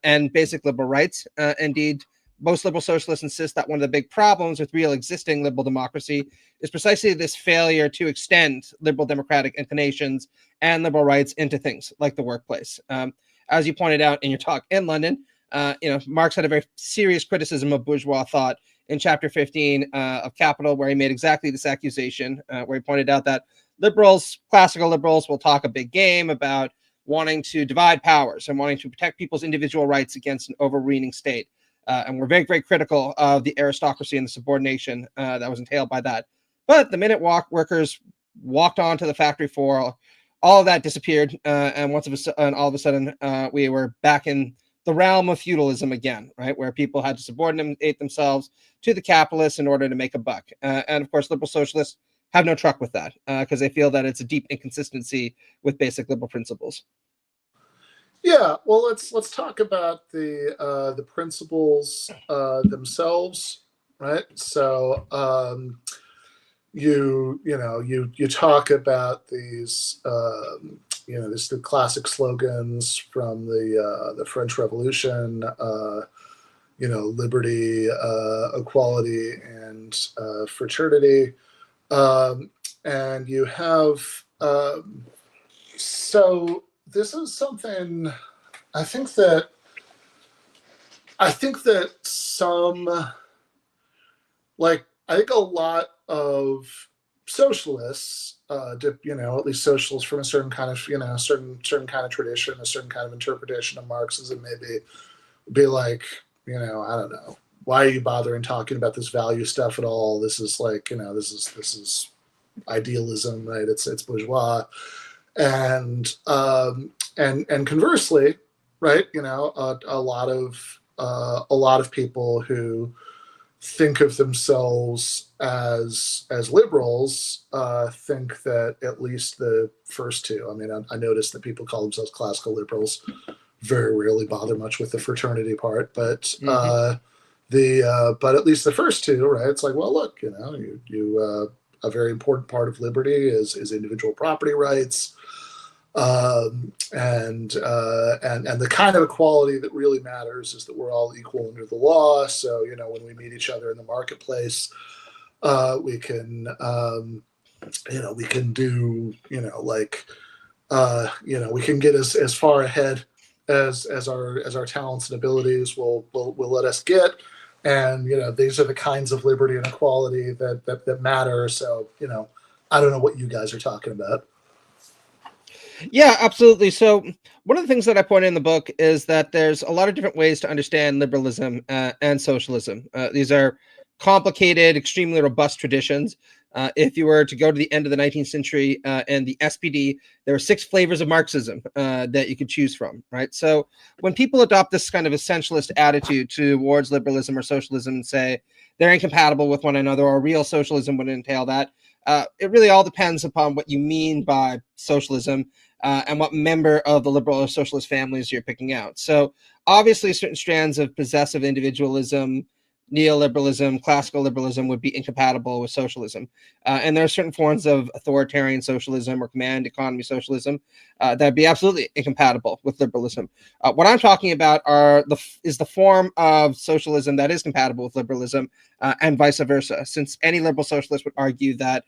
and basic liberal rights. Indeed, most liberal socialists insist that one of the big problems with real existing liberal democracy is precisely this failure to extend liberal democratic inclinations and liberal rights into things like the workplace. As you pointed out in your talk in London, Marx had a very serious criticism of bourgeois thought in chapter 15 of Capital, where he made exactly this accusation, where he pointed out that classical liberals will talk a big game about wanting to divide powers and wanting to protect people's individual rights against an overweening state. And we're very, very critical of the aristocracy and the subordination that was entailed by that. But the minute workers walked onto the factory floor, all of that disappeared. And all of a sudden, we were back in the realm of feudalism again, right? Where people had to subordinate themselves to the capitalists in order to make a buck. And of course, liberal socialists have no truck with that because they feel that it's a deep inconsistency with basic liberal principles. Yeah, well, let's talk about the principles themselves, right? So you talk about these the classic slogans from the French Revolution, liberty, equality, and fraternity. And you have so this is something I think that some, like, I think a lot of socialists, at least socialists from a certain kind of, certain kind of tradition, a certain kind of interpretation of Marxism, maybe be like, I don't know, why are you bothering talking about this value stuff at all? This is like, this is idealism, right? It's bourgeois, and conversely, right? A lot of people who think of themselves as liberals think that at least the first two. I mean, I noticed that people call themselves classical liberals. Very rarely bother much with the fraternity part, but but at least the first two, right? It's like, well, look, a very important part of liberty is individual property rights, and the kind of equality that really matters is that we're all equal under the law. So when we meet each other in the marketplace, we can we can do we can get as far ahead as our talents and abilities will let us get. And these are the kinds of liberty and equality that matter. So I don't know what you guys are talking about. Yeah, absolutely. So one of the things that I point in the book is that there's a lot of different ways to understand liberalism and socialism. These are complicated, extremely robust traditions. If you were to go to the end of the 19th century and the SPD, there were 6 flavors of Marxism that you could choose from, right? So when people adopt this kind of essentialist attitude towards liberalism or socialism and say they're incompatible with one another, or real socialism would entail that, it really all depends upon what you mean by socialism and what member of the liberal or socialist families you're picking out. So obviously certain strands of possessive individualism, neoliberalism, classical liberalism would be incompatible with socialism. And there are certain forms of authoritarian socialism or command economy socialism that would be absolutely incompatible with liberalism. What I'm talking about is the form of socialism that is compatible with liberalism and vice versa, since any liberal socialist would argue that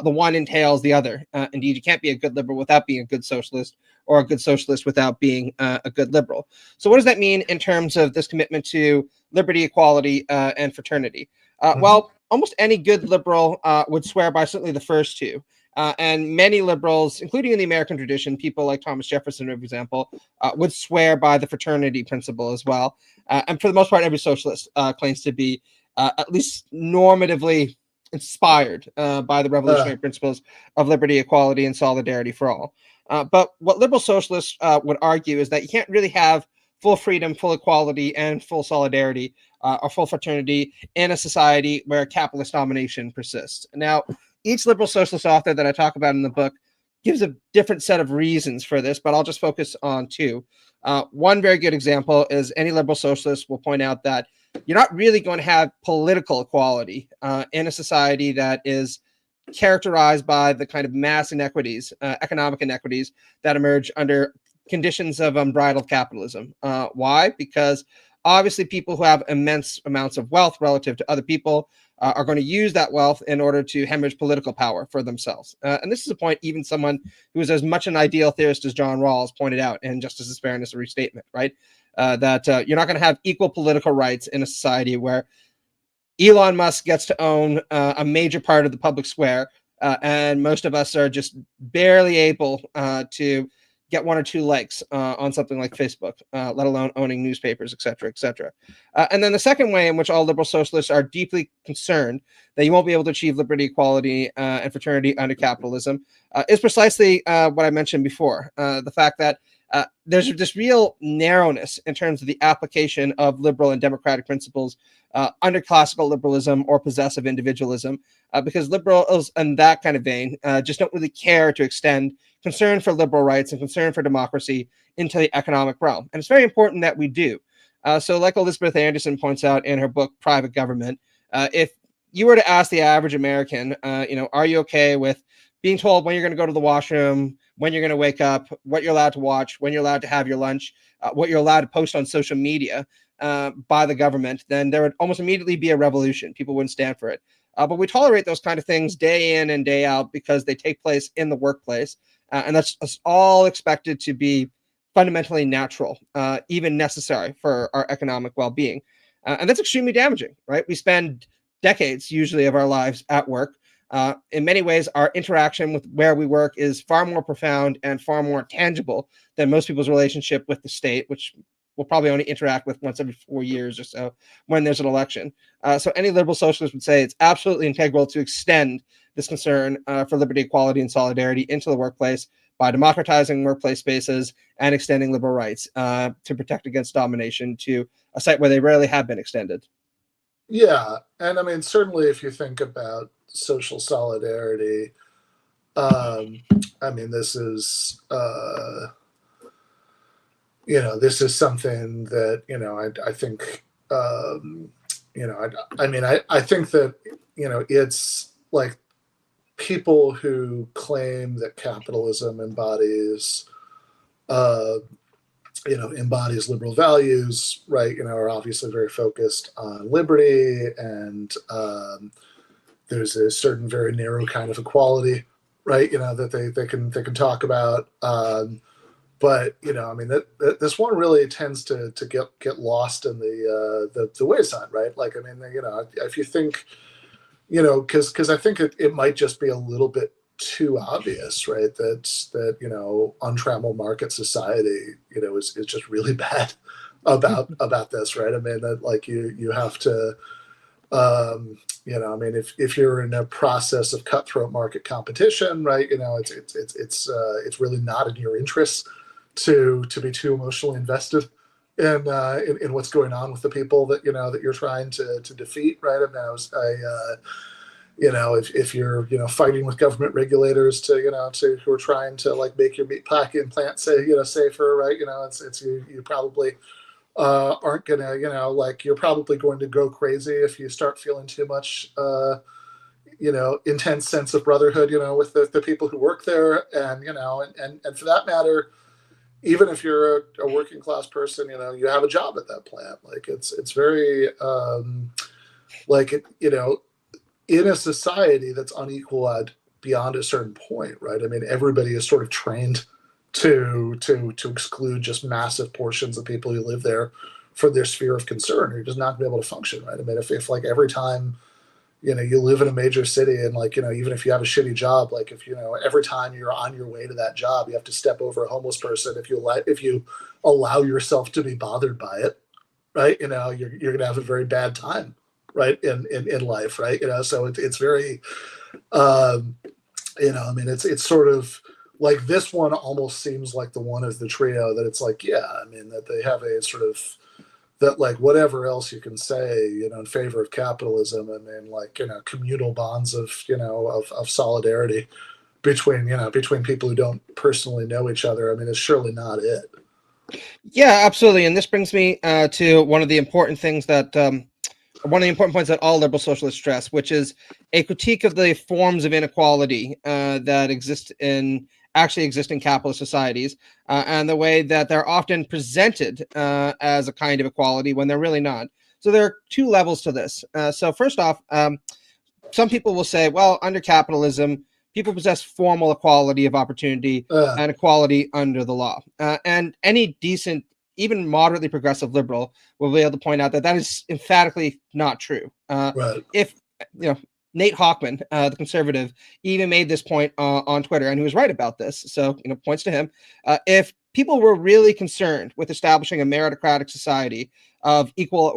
the one entails the other. Indeed, you can't be a good liberal without being a good socialist, or a good socialist without being a good liberal. So what does that mean in terms of this commitment to liberty, equality, and fraternity? Well, almost any good liberal would swear by certainly the first two. And many liberals, including in the American tradition, people like Thomas Jefferson, for example, would swear by the fraternity principle as well. And for the most part, every socialist claims to be at least normatively inspired by the revolutionary principles of liberty, equality, and solidarity for all. But what liberal socialists would argue is that you can't really have full freedom, full equality, and full solidarity or full fraternity in a society where capitalist domination persists. Now, each liberal socialist author that I talk about in the book gives a different set of reasons for this, but I'll just focus on 2. One very good example is any liberal socialist will point out that you're not really going to have political equality in a society that is characterized by the kind of mass inequities, economic inequities that emerge under conditions of unbridled capitalism. Why? Because obviously people who have immense amounts of wealth relative to other people are going to use that wealth in order to hemorrhage political power for themselves. And this is a point even someone who is as much an ideal theorist as John Rawls pointed out in Justice is Fairness, a Restatement, right? That you're not going to have equal political rights in a society where Elon Musk gets to own a major part of the public square, and most of us are just barely able to get 1 or 2 likes on something like Facebook, let alone owning newspapers, et cetera, et cetera. And then the second way in which all liberal socialists are deeply concerned that you won't be able to achieve liberty, equality, and fraternity under capitalism is precisely what I mentioned before. The fact that there's this real narrowness in terms of the application of liberal and democratic principles under classical liberalism or possessive individualism, because liberals in that kind of vein just don't really care to extend concern for liberal rights and concern for democracy into the economic realm. And it's very important that we do. So like Elizabeth Anderson points out in her book, Private Government, if you were to ask the average American, are you okay with being told when you're going to go to the washroom, when you're going to wake up, what you're allowed to watch, when you're allowed to have your lunch, what you're allowed to post on social media by the government, then there would almost immediately be a revolution. People wouldn't stand for it. But we tolerate those kind of things day in and day out because they take place in the workplace. And that's all expected to be fundamentally natural, even necessary for our economic well-being. And that's extremely damaging, right? We spend decades, usually, of our lives at work. In many ways, our interaction with where we work is far more profound and far more tangible than most people's relationship with the state, which we'll probably only interact with once every 4 years or so when there's an election. So any liberal socialist would say it's absolutely integral to extend this concern for liberty, equality, and solidarity into the workplace by democratizing workplace spaces and extending liberal rights to protect against domination to a site where they rarely have been extended. Yeah, and I mean, certainly if you think about social solidarity, I mean, this is this is something that I think I think that it's like people who claim that capitalism embodies liberal values, right? Are obviously very focused on liberty, and there's a certain very narrow kind of equality, right? That they can talk about. But I mean, this one really tends to get lost in the wayside, right? Like, I mean, if you think, because I think it might just be a little bit too obvious, right? That untrammeled market society, is just really bad about this, right? I mean, that like you have to, I mean, if you're in a process of cutthroat market competition, right? It's really not in your interest to be too emotionally invested in what's going on with the people that that you're trying to defeat, right? I mean, if you're fighting with government regulators to who are trying to like make your meat packing plant safer, right? It's you probably aren't gonna like you're probably going to go crazy if you start feeling too much intense sense of brotherhood with the people who work there, and and for that matter, even if you're a working class person, you have a job at that plant. Like it's very in a society that's unequal beyond a certain point, right? I mean, everybody is sort of trained to exclude just massive portions of people who live there from their sphere of concern, or you're just not gonna be able to function, right? I mean, if like every time you live in a major city, and like even if you have a shitty job, like if every time you're on your way to that job you have to step over a homeless person, if you allow yourself to be bothered by it, right, you're gonna have a very bad time, right, in life, right? So it's very I mean, it's sort of like this one almost seems like the one of the trio that it's like, yeah, I mean, that they have a sort of that, like, whatever else you can say, in favor of capitalism, and then like, communal bonds of solidarity between people who don't personally know each other, I mean, it's surely not it. Yeah, absolutely. And this brings me to one of the important things that one of the important points that all liberal socialists stress, which is a critique of the forms of inequality that actually exist in capitalist societies, and the way that they're often presented as a kind of equality when they're really not. So there are two levels to this. So first off, some people will say, well, under capitalism, people possess formal equality of opportunity and equality under the law. And any decent, even moderately progressive liberal will be able to point out that that is emphatically not true. Right. If Nate Hochman, the conservative, even made this point on Twitter, and he was right about this. So, points to him. If people were really concerned with establishing a meritocratic society of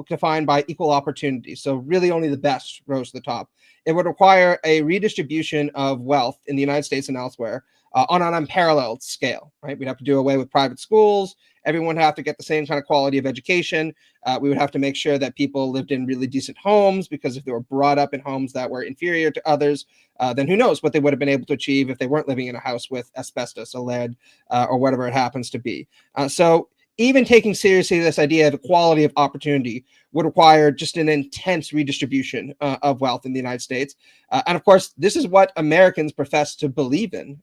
defined by equal opportunity, so really only the best rose to the top, it would require a redistribution of wealth in the United States and elsewhere on an unparalleled scale, right? We'd have to do away with private schools. Everyone would have to get the same kind of quality of education. We would have to make sure that people lived in really decent homes, because if they were brought up in homes that were inferior to others, then who knows what they would have been able to achieve if they weren't living in a house with asbestos or lead or whatever it happens to be. So even taking seriously this idea of equality of opportunity would require just an intense redistribution of wealth in the United States. And of course, this is what Americans profess to believe in.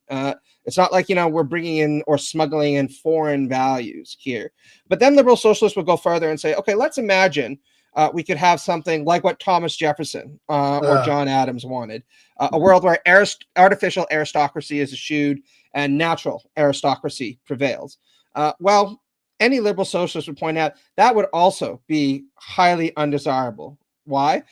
It's not like, we're bringing in or smuggling in foreign values here. But then liberal socialists would go further and say, okay, let's imagine we could have something like what Thomas Jefferson or John Adams wanted, a world where artificial aristocracy is eschewed and natural aristocracy prevails. Well, any liberal socialist would point out that would also be highly undesirable. Why?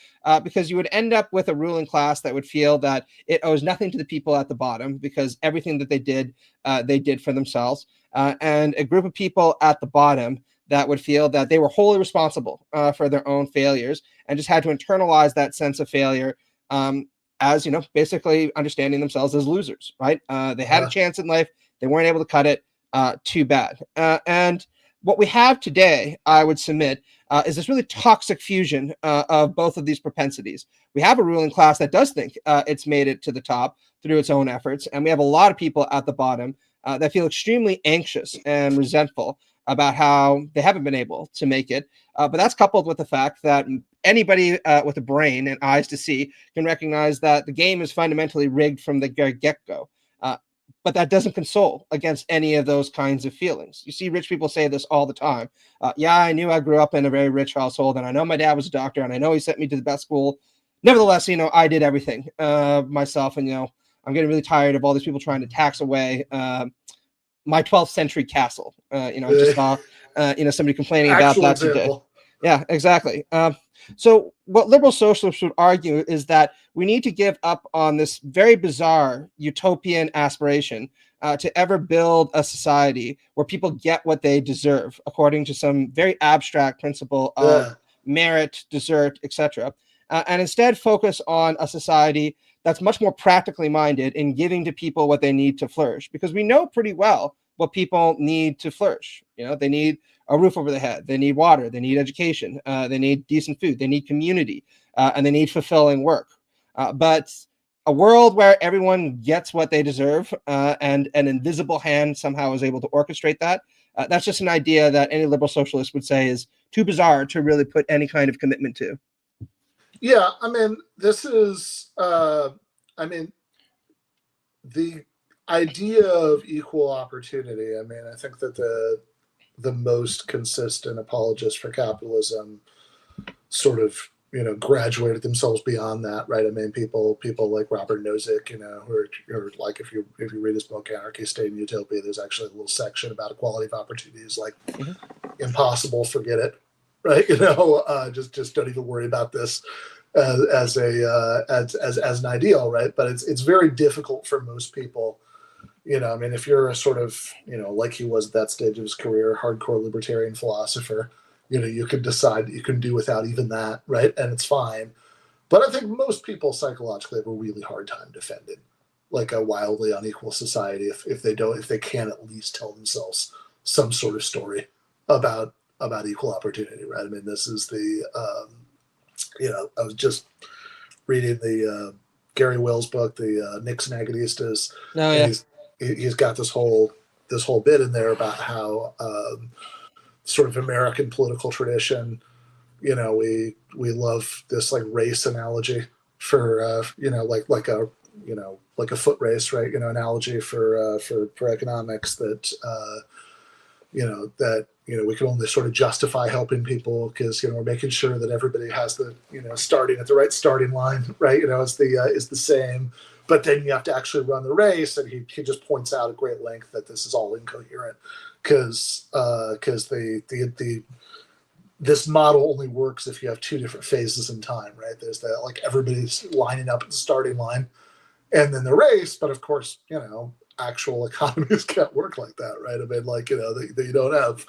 Because you would end up with a ruling class that would feel that it owes nothing to the people at the bottom because everything that they did for themselves, and a group of people at the bottom that would feel that they were wholly responsible for their own failures and just had to internalize that sense of failure as, basically understanding themselves as losers, right? They had a chance in life. They weren't able to cut it. Too bad. And what we have today, I would submit, is this really toxic fusion of both of these propensities. We have a ruling class that does think it's made it to the top through its own efforts. And we have a lot of people at the bottom that feel extremely anxious and resentful about how they haven't been able to make it. But that's coupled with the fact that anybody with a brain and eyes to see can recognize that the game is fundamentally rigged from the get-go. But that doesn't console against any of those kinds of feelings. You see rich people say this all the time. Yeah, I knew I grew up in a very rich household, and I know my dad was a doctor, and I know he sent me to the best school. Nevertheless, I did everything myself, and, I'm getting really tired of all these people trying to tax away my 12th century castle. I just saw, somebody complaining about that today. Yeah, exactly. So what liberal socialists would argue is that we need to give up on this very bizarre utopian aspiration to ever build a society where people get what they deserve according to some very abstract principle of merit, desert, etc. And instead focus on a society that's much more practically minded in giving to people what they need to flourish, because we know pretty well what people need to flourish. They need a roof over their head, they need water, they need education, they need decent food, they need community, and they need fulfilling work. But a world where everyone gets what they deserve and an invisible hand somehow is able to orchestrate that, that's just an idea that any liberal socialist would say is too bizarre to really put any kind of commitment to. Yeah, this is, the idea of equal opportunity. I think that the most consistent apologists for capitalism sort of, graduated themselves beyond that, right? People like Robert Nozick, who are like, if you read his book Anarchy, State, and Utopia, there's actually a little section about equality of opportunities, like impossible, forget it, right? Just don't even worry about this as an ideal, right? But it's very difficult for most people. If you're a sort of, like he was at that stage of his career, hardcore libertarian philosopher, you could decide that you can do without even that, right? And it's fine. But I think most people psychologically have a really hard time defending like a wildly unequal society if they can't at least tell themselves some sort of story about equal opportunity, right? This is the I was just reading the Gary Will's book, the Nixon Agonistas. Oh, yeah. He's got this whole bit in there about how sort of American political tradition, we love this like race analogy for like a foot race, right? Analogy for economics that we can only sort of justify helping people because we're making sure that everybody has the starting at the right starting line, right? Is the same. But then you have to actually run the race, and he just points out at great length that this is all incoherent because this model only works if you have two different phases in time, right? There's that like everybody's lining up at the starting line, and then the race. But of course, actual economies can't work like that, right? You don't have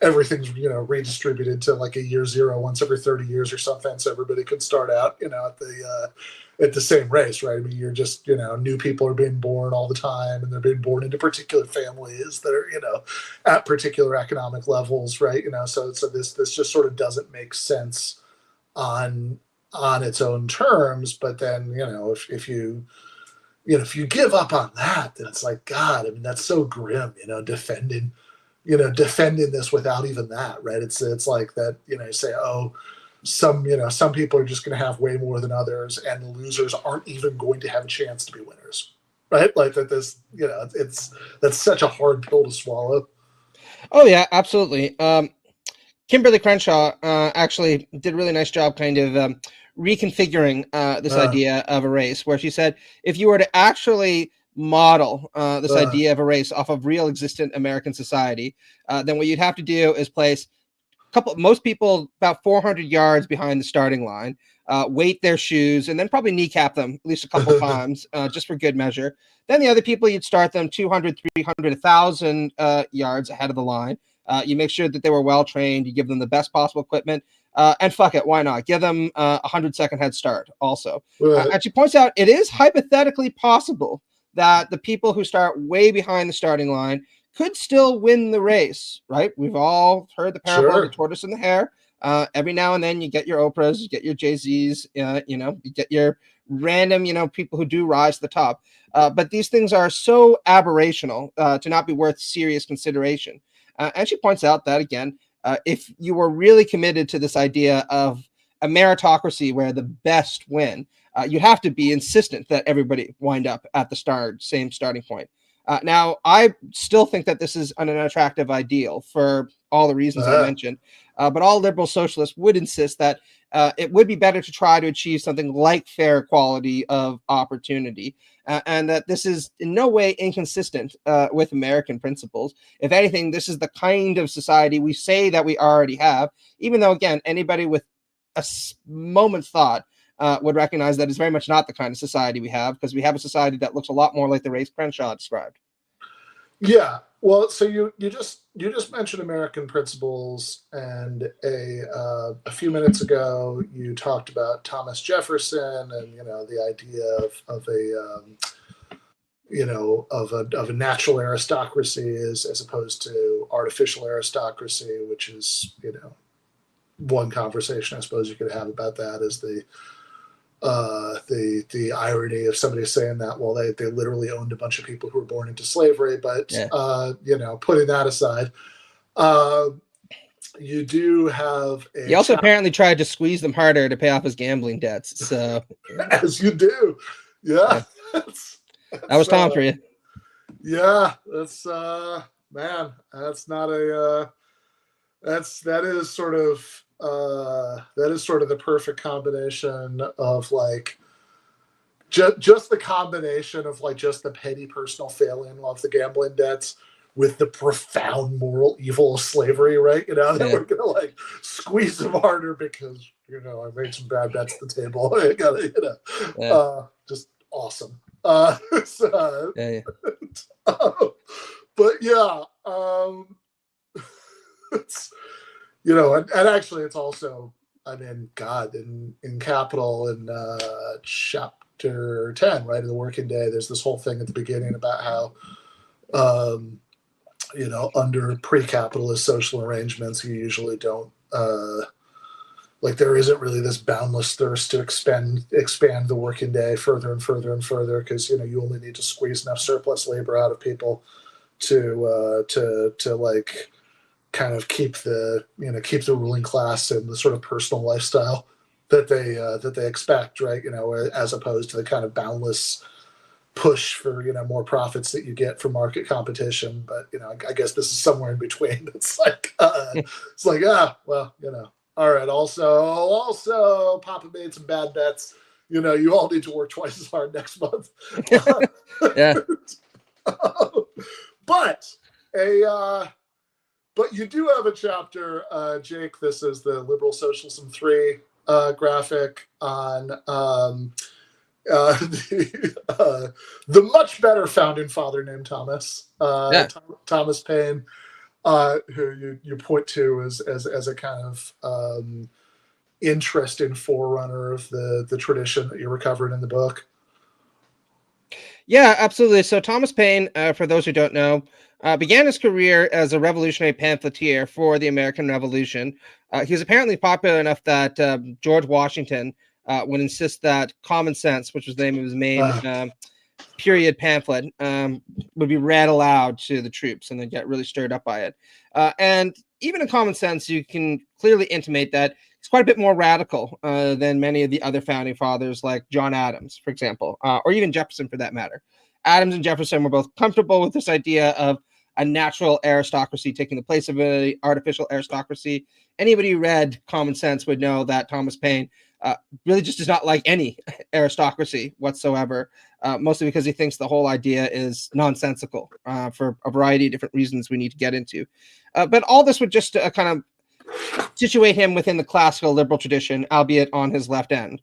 everything's redistributed to like a year zero once every 30 years or something, so everybody can start out at the same race, right? You're just new people are being born all the time, and they're being born into particular families that are at particular economic levels, right? So this just sort of doesn't make sense on its own terms. But then if you give up on that, then it's like, God, that's so grim, defending this without even that, right? It's like that, you say, oh, some people are just going to have way more than others, and the losers aren't even going to have a chance to be winners, right? Like that that's such a hard pill to swallow. Oh yeah, absolutely. Kimberly Crenshaw actually did a really nice job kind of reconfiguring this idea of a race, where she said, if you were to actually model this idea of a race off of real existent American society, then what you'd have to do is place most people about 400 yards behind the starting line, weight their shoes, and then probably kneecap them at least a couple times, just for good measure. Then the other people, you'd start them 200, 300, 1,000 yards ahead of the line. You make sure that they were well trained. You give them the best possible equipment. And fuck it, why not? Give them a 100-second head start also. And she points out it is hypothetically possible that the people who start way behind the starting line could still win the race, right? We've all heard the parable of the tortoise and the hare. Every now and then you get your Oprahs, you get your Jay-Z's, you get your random, people who do rise to the top. But these things are so aberrational to not be worth serious consideration. And she points out that, again, if you were really committed to this idea of a meritocracy where the best win, you have to be insistent that everybody wind up at the same starting point. Now, I still think that this is an unattractive ideal for all the reasons I mentioned, but all liberal socialists would insist that it would be better to try to achieve something like fair equality of opportunity, and that this is in no way inconsistent with American principles. If anything, this is the kind of society we say that we already have, even though, again, anybody with a moment's thought would recognize that it's very much not the kind of society we have, because we have a society that looks a lot more like the race Crenshaw described. Yeah, well, so you just mentioned American principles, and a few minutes ago you talked about Thomas Jefferson and the idea of a natural aristocracy as opposed to artificial aristocracy, which is one conversation I suppose you could have about that is the irony of somebody saying that, well, they literally owned a bunch of people who were born into slavery. But, putting that aside, you do have he also apparently tried to squeeze them harder to pay off his gambling debts. So as you do. Yeah. That was Tom for you. Yeah. That's, man, that's not that is sort of the perfect combination of like just the combination of like just the petty personal failing of the gambling debts with the profound moral evil of slavery, right? That we're gonna like squeeze them harder because I made some bad bets at the table. I gotta just awesome. But yeah. It's, and actually it's also, God, in Capital in chapter 10, right, of the Working Day, there's this whole thing at the beginning about how, under pre-capitalist social arrangements, you usually don't, there isn't really this boundless thirst to expand the working day further and further and further because, you only need to squeeze enough surplus labor out of people to like, kind of keep the ruling class and the sort of personal lifestyle that they expect, right? As opposed to the kind of boundless push for more profits that you get from market competition. But I guess this is somewhere in between. It's like all right. Also, Papa made some bad bets. You all need to work twice as hard next month. Yeah. But you do have a chapter, Jake. This is the Liberal Socialism 3 graphic on the much better founding father named Thomas, Thomas Paine, who you point to as a kind of interesting forerunner of the tradition that you recovered in the book. Yeah, absolutely. So Thomas Paine, for those who don't know, began his career as a revolutionary pamphleteer for the American Revolution. He was apparently popular enough that George Washington would insist that Common Sense, which was the name of his main period pamphlet, would be read aloud to the troops, and they'd get really stirred up by it. And even in Common Sense, you can clearly intimate that it's quite a bit more radical than many of the other founding fathers, like John Adams, for example, or even Jefferson, for that matter. Adams and Jefferson were both comfortable with this idea of a natural aristocracy taking the place of an artificial aristocracy. Anybody who read Common Sense would know that Thomas Paine really just does not like any aristocracy whatsoever, mostly because he thinks the whole idea is nonsensical for a variety of different reasons we need to get into. But all this would just kind of situate him within the classical liberal tradition, albeit on his left end.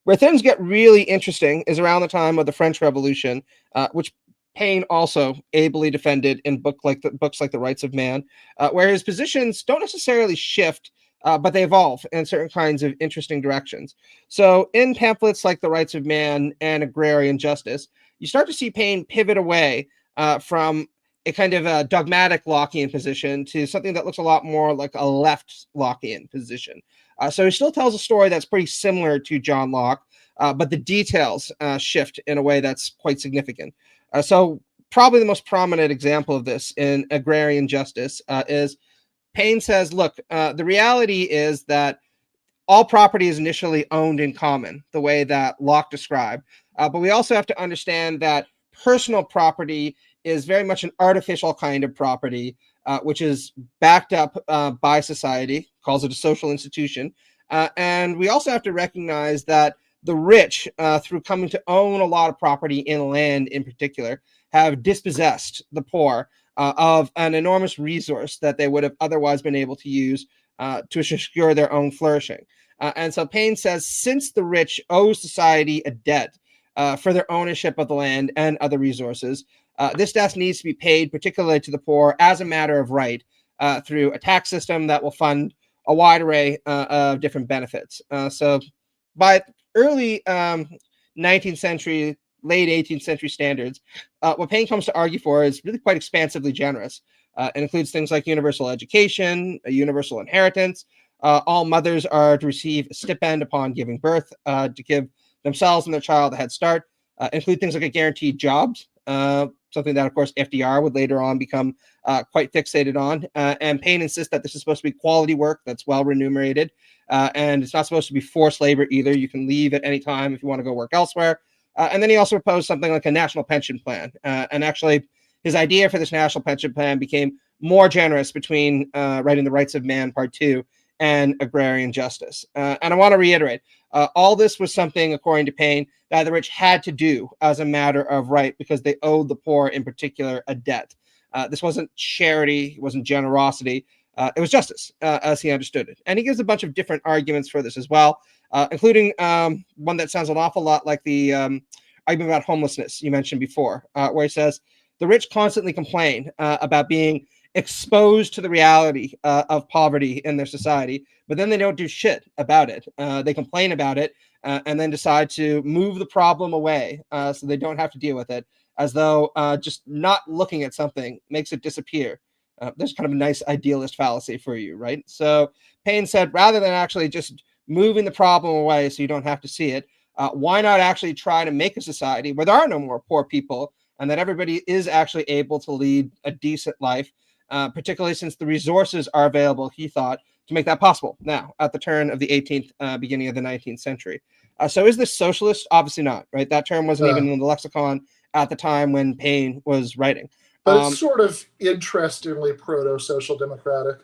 Where things get really interesting is around the time of the French Revolution, which Paine also ably defended in books like The Rights of Man, where his positions don't necessarily shift, but they evolve in certain kinds of interesting directions. So in pamphlets like The Rights of Man and Agrarian Justice, you start to see Paine pivot away from a kind of a dogmatic Lockean position to something that looks a lot more like a left Lockean position. So he still tells a story that's pretty similar to John Locke, but the details shift in a way that's quite significant. So probably the most prominent example of this in Agrarian Justice is Paine says, look, the reality is that all property is initially owned in common, the way that Locke described. But we also have to understand that personal property is very much an artificial kind of property, which is backed up by society, calls it a social institution. And we also have to recognize that the rich, through coming to own a lot of property in land in particular, have dispossessed the poor of an enormous resource that they would have otherwise been able to use to secure their own flourishing. And so Paine says, since the rich owe society a debt for their ownership of the land and other resources, this debt needs to be paid, particularly to the poor, as a matter of right, through a tax system that will fund a wide array of different benefits. So by early 19th century, late 18th century standards, what Paine comes to argue for is really quite expansively generous. It includes things like universal education, a universal inheritance. All mothers are to receive a stipend upon giving birth to give themselves and their child a head start. Include things like a guaranteed jobs, something that, of course, FDR would later on become quite fixated on. And Paine insists that this is supposed to be quality work that's well remunerated. And it's not supposed to be forced labor either. You can leave at any time if you want to go work elsewhere. And then he also proposed something like a national pension plan. And actually, his idea for this national pension plan became more generous between writing The Rights of Man, Part 2, and Agrarian Justice. And I want to reiterate, all this was something, according to Paine, that the rich had to do as a matter of right because they owed the poor in particular a debt. This wasn't charity, it wasn't generosity. It was justice, as he understood it. And he gives a bunch of different arguments for this as well, including one that sounds an awful lot like the argument about homelessness you mentioned before, where he says, the rich constantly complain about being exposed to the reality of poverty in their society, but then they don't do shit about it. They complain about it and then decide to move the problem away so they don't have to deal with it, as though just not looking at something makes it disappear. There's kind of a nice idealist fallacy for you, right? So Paine said, rather than actually just moving the problem away so you don't have to see it, why not actually try to make a society where there are no more poor people and that everybody is actually able to lead a decent life, particularly since the resources are available, he thought, to make that possible now at the turn of the 18th, beginning of the 19th century. So is this socialist? Obviously not, right? That term wasn't even in the lexicon at the time when Paine was writing. But it's sort of interestingly proto-social democratic.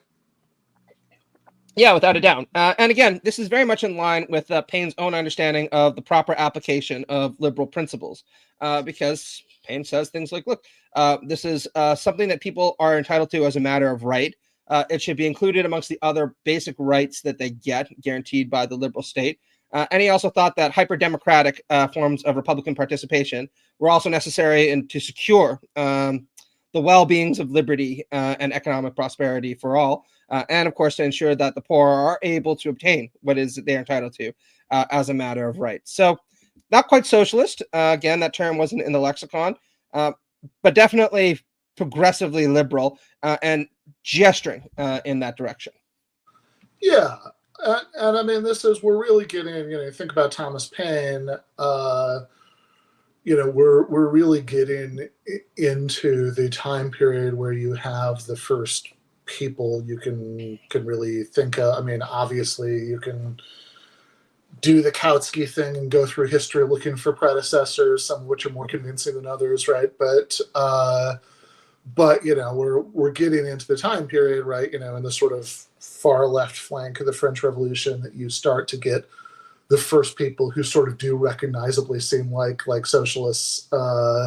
Yeah, without a doubt. And again, this is very much in line with Paine's own understanding of the proper application of liberal principles, because Paine says things like, look, this is something that people are entitled to as a matter of right. It should be included amongst the other basic rights that they get guaranteed by the liberal state. And he also thought that hyper-democratic forms of Republican participation were also necessary to secure the well-beings of liberty and economic prosperity for all, and of course to ensure that the poor are able to obtain what is they're entitled to as a matter of right. So not quite socialist. Again, that term wasn't in the lexicon, but definitely progressively liberal and gesturing in that direction. Yeah. And I mean, we're really getting, think about Thomas Paine, we're really getting into the time period where you have the first people you can really think of. I mean, obviously you can do the Kautsky thing and go through history looking for predecessors, some of which are more convincing than others, right? But we're getting into the time period, right? In the sort of far left flank of the French Revolution that you start to get the first people who sort of do recognizably seem like socialists. Babu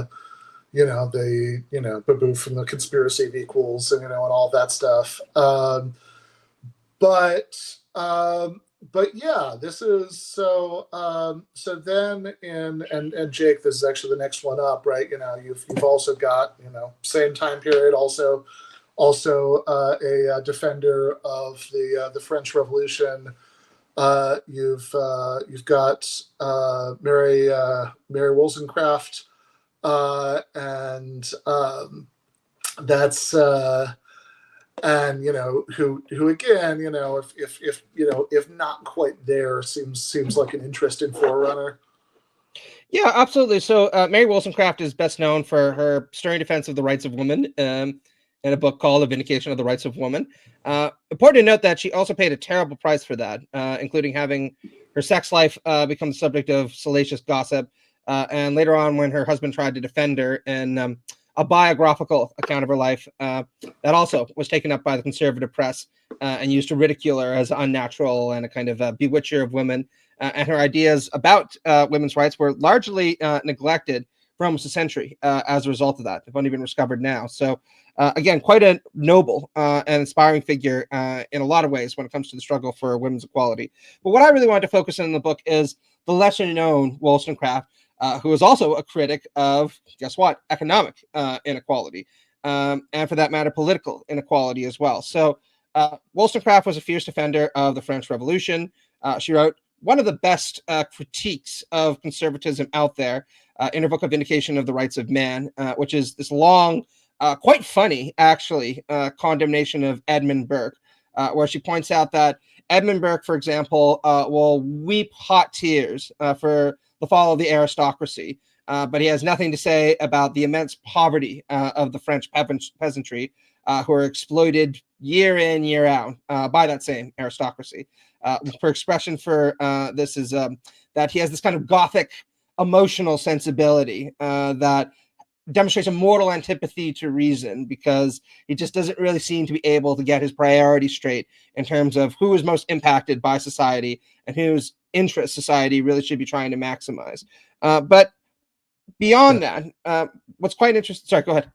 from the Conspiracy of Equals and all that stuff. but yeah, this is so. So then, and Jake, this is actually the next one up, right? You've also got same time period, also a defender of the French Revolution. You've got Mary Wollstonecraft, and that's. And who again, if not quite there, seems like an interesting forerunner. Yeah, absolutely. So Mary Wollstonecraft is best known for her stirring defense of the rights of women in a book called "A Vindication of the Rights of Woman." Important to note that she also paid a terrible price for that, including having her sex life become the subject of salacious gossip, and later on when her husband tried to defend her in a biographical account of her life that also was taken up by the conservative press and used to ridicule her as unnatural and a kind of bewitcher of women. And her ideas about women's rights were largely neglected for almost a century as a result of that. They've only been discovered now. So again, quite a noble and inspiring figure in a lot of ways when it comes to the struggle for women's equality. But what I really wanted to focus on in the book is the lesser known Wollstonecraft, who is also a critic of, guess what, economic inequality, and for that matter, political inequality as well. So Wollstonecraft was a fierce defender of the French Revolution. She wrote one of the best critiques of conservatism out there in her book, A Vindication of the Rights of Man, which is this long, quite funny, actually, condemnation of Edmund Burke, where she points out that Edmund Burke, for example, will weep hot tears for the fall of the aristocracy, but he has nothing to say about the immense poverty of the French peasantry, who are exploited year in, year out by that same aristocracy. For expression for this is that he has this kind of Gothic emotional sensibility that demonstrates a mortal antipathy to reason, because he just doesn't really seem to be able to get his priorities straight in terms of who is most impacted by society and whose interest society really should be trying to maximize. But beyond that, what's quite interesting. Sorry, go ahead.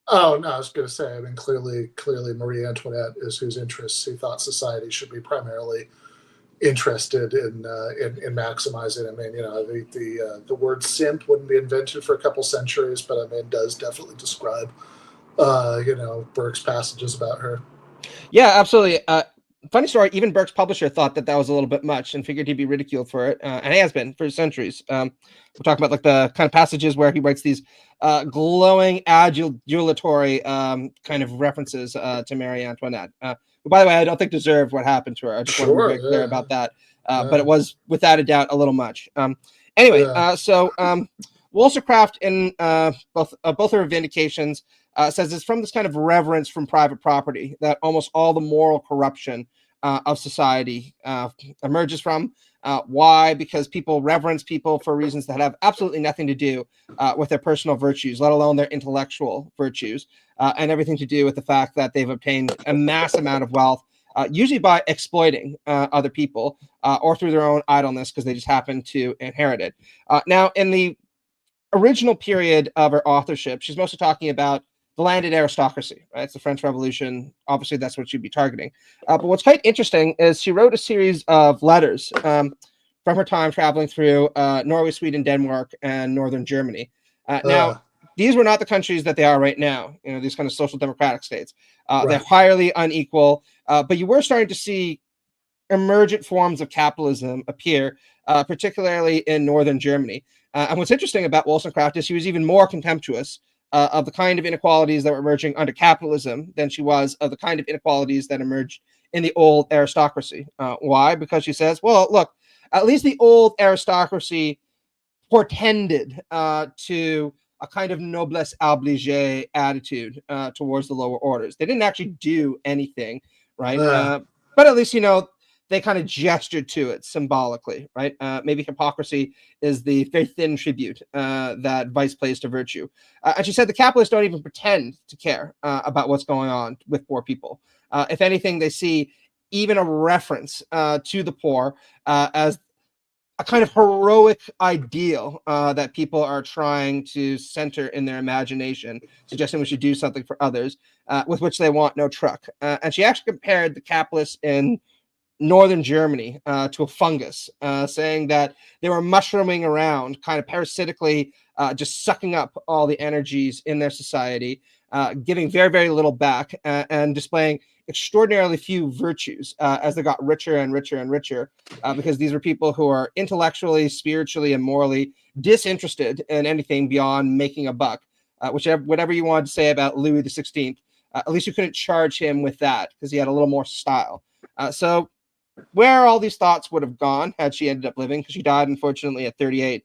Oh no, I was going to say. I mean, clearly, Marie Antoinette is whose interests he thought society should be primarily interested in maximizing. I mean, the word simp wouldn't be invented for a couple centuries, but I mean, does definitely describe Burke's passages about her. Yeah, absolutely. Funny story. Even Burke's publisher thought that was a little bit much and figured he'd be ridiculed for it, and he has been for centuries. We're talking about like the kind of passages where he writes these glowing, adulatory kind of references to Marie Antoinette. Who, by the way, I don't think deserved what happened to her. I just want to be very clear about that. But it was, without a doubt, a little much. So Wollstonecraft in both of her vindications says it's from this kind of reverence from private property that almost all the moral corruption of society emerges from. Why? Because people reverence people for reasons that have absolutely nothing to do with their personal virtues, let alone their intellectual virtues, and everything to do with the fact that they've obtained a mass amount of wealth, usually by exploiting other people or through their own idleness because they just happen to inherit it. Now, in the original period of her authorship, she's mostly talking about the landed aristocracy, right? It's the French Revolution. Obviously, that's what she'd be targeting. But what's quite interesting is she wrote a series of letters from her time traveling through Norway, Sweden, Denmark, and northern Germany. Now, these were not the countries that they are right now, these kind of social democratic states. Right. They're highly unequal, but you were starting to see emergent forms of capitalism appear, particularly in northern Germany. And what's interesting about Wollstonecraft is she was even more contemptuous of the kind of inequalities that were emerging under capitalism than she was of the kind of inequalities that emerged in the old aristocracy. Why? Because she says, well, look, at least the old aristocracy portended to a kind of noblesse oblige attitude towards the lower orders. They didn't actually do anything, right? But at least, they kind of gestured to it symbolically, right? Maybe hypocrisy is the very thin tribute that vice plays to virtue. And she said the capitalists don't even pretend to care about what's going on with poor people. If anything, they see even a reference to the poor as a kind of heroic ideal that people are trying to center in their imagination, suggesting we should do something for others, with which they want no truck. And she actually compared the capitalists in northern Germany to a fungus, saying that they were mushrooming around, kind of parasitically, just sucking up all the energies in their society, giving very, very little back, and displaying extraordinarily few virtues as they got richer and richer and richer, because these were people who are intellectually, spiritually, and morally disinterested in anything beyond making a buck. Whatever you wanted to say about Louis the 16th, at least you couldn't charge him with that because he had a little more style. So where all these thoughts would have gone had she ended up living, because she died, unfortunately, at 38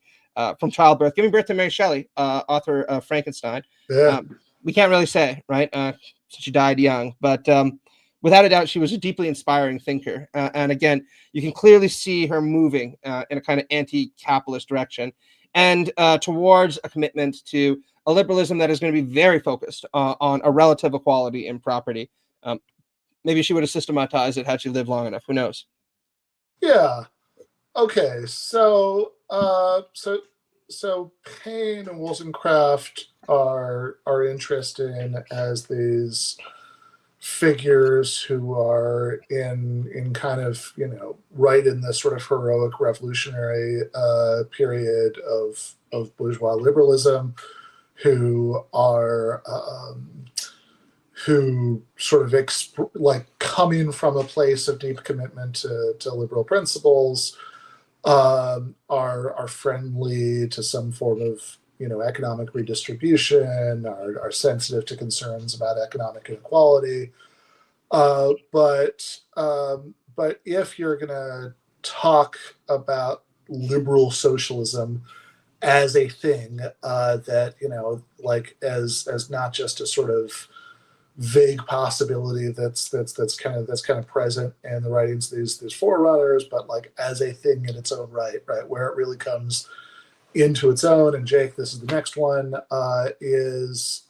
from childbirth, giving birth to Mary Shelley, author of Frankenstein. Yeah. We can't really say, right? She died young, but without a doubt, she was a deeply inspiring thinker. And again, you can clearly see her moving in a kind of anti-capitalist direction, and towards a commitment to a liberalism that is going to be very focused on a relative equality in property. Maybe she would have systematized it had she lived long enough. Who knows? Yeah. Okay. So Paine and Wollstonecraft are interesting as these figures who are in kind of, right in the sort of heroic revolutionary period of bourgeois liberalism, who are who sort of coming from a place of deep commitment to liberal principles, are friendly to some form of economic redistribution, are sensitive to concerns about economic inequality, but if you're going to talk about liberal socialism as a thing that as not just a sort of vague possibility that's kind of present in the writings of these forerunners, but as a thing in its own right, where it really comes into its own. And Jake, this is the next one, is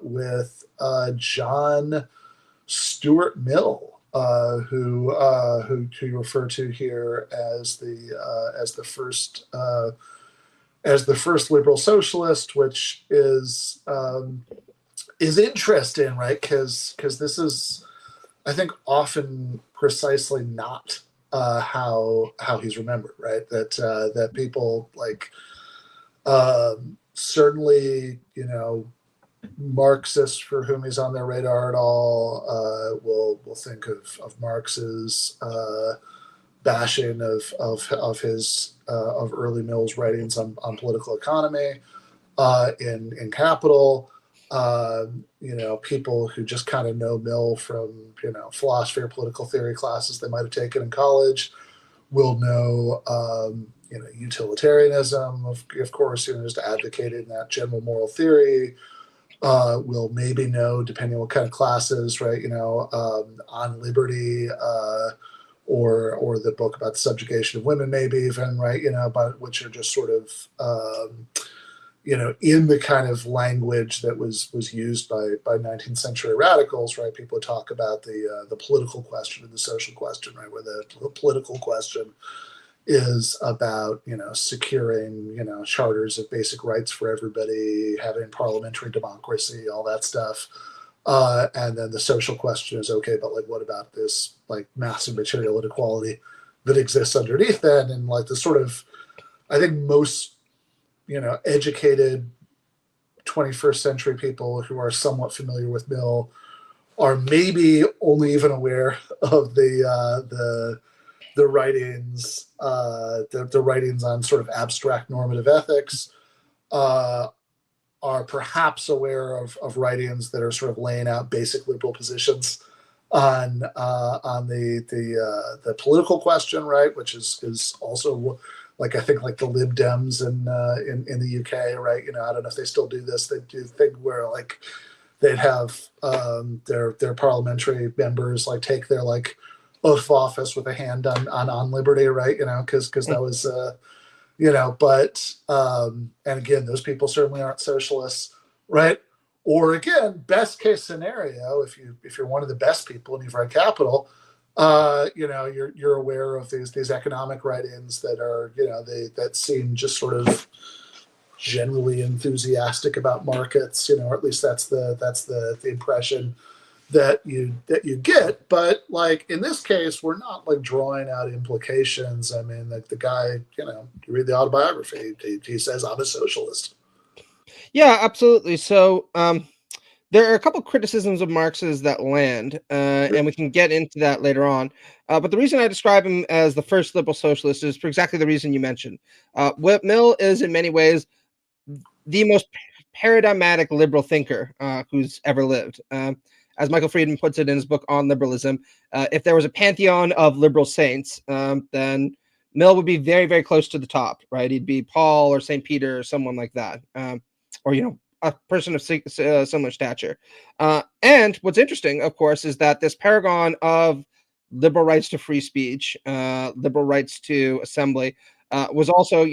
with John Stuart Mill, who you refer to here as the first liberal socialist, which is interesting, right? Because this is, I think, often precisely not how he's remembered, right? That people certainly, Marxists for whom he's on their radar at all will think of Marx's bashing of his early Mill's writings on political economy in Capital. People who just kind of know Mill from philosophy or political theory classes they might have taken in college will know utilitarianism, of course, just advocating that general moral theory. Will maybe know, depending on what kind of classes, right? On liberty, or the book about the subjugation of women, maybe even, right? But which are just sort of in the kind of language that was used by 19th century radicals, right? People talk about the political question and the social question, right? Where the political question is about, securing, charters of basic rights for everybody, having parliamentary democracy, all that stuff. And then the social question is, okay, but what about this massive material inequality that exists underneath that? And the sort of, I think most, educated 21st century people who are somewhat familiar with Mill are maybe only even aware of the writings, the writings on sort of abstract normative ethics, are perhaps aware of writings that are sort of laying out basic liberal positions on the political question, right? Which is also I think the Lib Dems in the UK, right? I don't know if they still do this. They do thing where they'd have their parliamentary members take their oath of office with a hand on liberty, right? Because that was but and again, those people certainly aren't socialists, right? Or again, best case scenario, if you're one of the best people and you've read Capital, you're aware of these economic writings that are that seem just sort of generally enthusiastic about markets, or at least that's the impression that you get. But like in this case, we're not like drawing out implications. I mean, like the guy, you read the autobiography, he says, I'm a socialist. Yeah, absolutely. So there are a couple criticisms of Marx's that land, and we can get into that later on. But the reason I describe him as the first liberal socialist is for exactly the reason you mentioned. Mill is in many ways the most paradigmatic liberal thinker who's ever lived. As Michael Friedman puts it in his book on liberalism, if there was a pantheon of liberal saints, then Mill would be very, very close to the top, right? He'd be Paul or St. Peter or someone like that, or, a person of similar stature. And what's interesting, of course, is that this paragon of liberal rights to free speech, liberal rights to assembly, was also,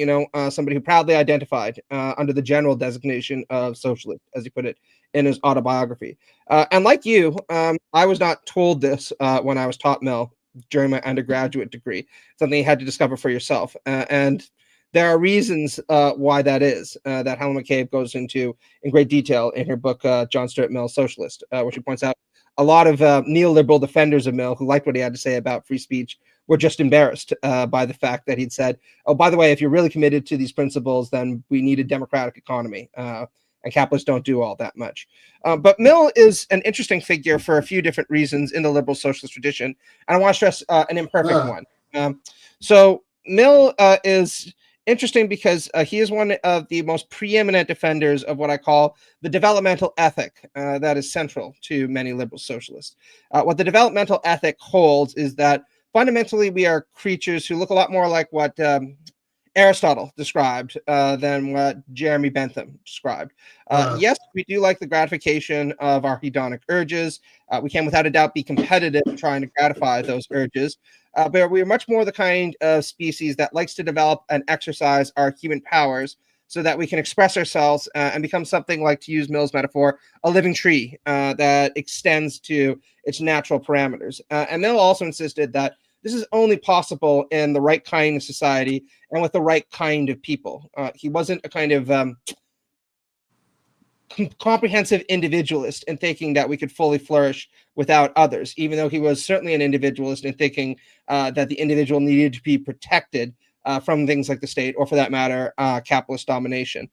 somebody who proudly identified under the general designation of socialist, as he put it in his autobiography. And like you, I was not told this when I was taught Mill during my undergraduate degree. Something you had to discover for yourself. And there are reasons why that is, that Helen McCabe goes into in great detail in her book, John Stuart Mill, Socialist, where she points out a lot of neoliberal defenders of Mill who liked what he had to say about free speech were just embarrassed by the fact that he'd said, oh, by the way, if you're really committed to these principles, then we need a democratic economy. And capitalists don't do all that much. But Mill is an interesting figure for a few different reasons in the liberal socialist tradition. And I want to stress an imperfect one. So Mill is interesting because he is one of the most preeminent defenders of what I call the developmental ethic that is central to many liberal socialists. What the developmental ethic holds is that fundamentally we are creatures who look a lot more like what Aristotle described than what Jeremy Bentham described. Yes, we do like the gratification of our hedonic urges. We can without a doubt be competitive in trying to gratify those urges. But we are much more the kind of species that likes to develop and exercise our human powers so that we can express ourselves and become something like, to use Mill's metaphor, a living tree that extends to its natural parameters. And Mill also insisted that this is only possible in the right kind of society and with the right kind of people. He wasn't a kind of comprehensive individualist in thinking that we could fully flourish without others, even though he was certainly an individualist in thinking that the individual needed to be protected from things like the state, or for that matter, capitalist domination.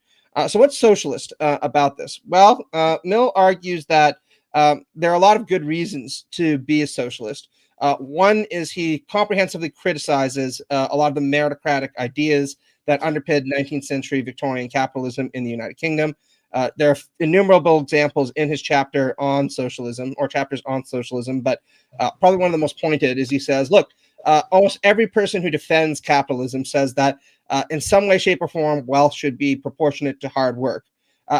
So what's socialist about this? Well, Mill argues that there are a lot of good reasons to be a socialist. One is he comprehensively criticizes a lot of the meritocratic ideas that underpinned 19th century Victorian capitalism in the United Kingdom. There are innumerable examples in his chapter on socialism, or chapters on socialism, but probably one of the most pointed is he says, look, almost every person who defends capitalism says that in some way, shape, or form, wealth should be proportionate to hard work.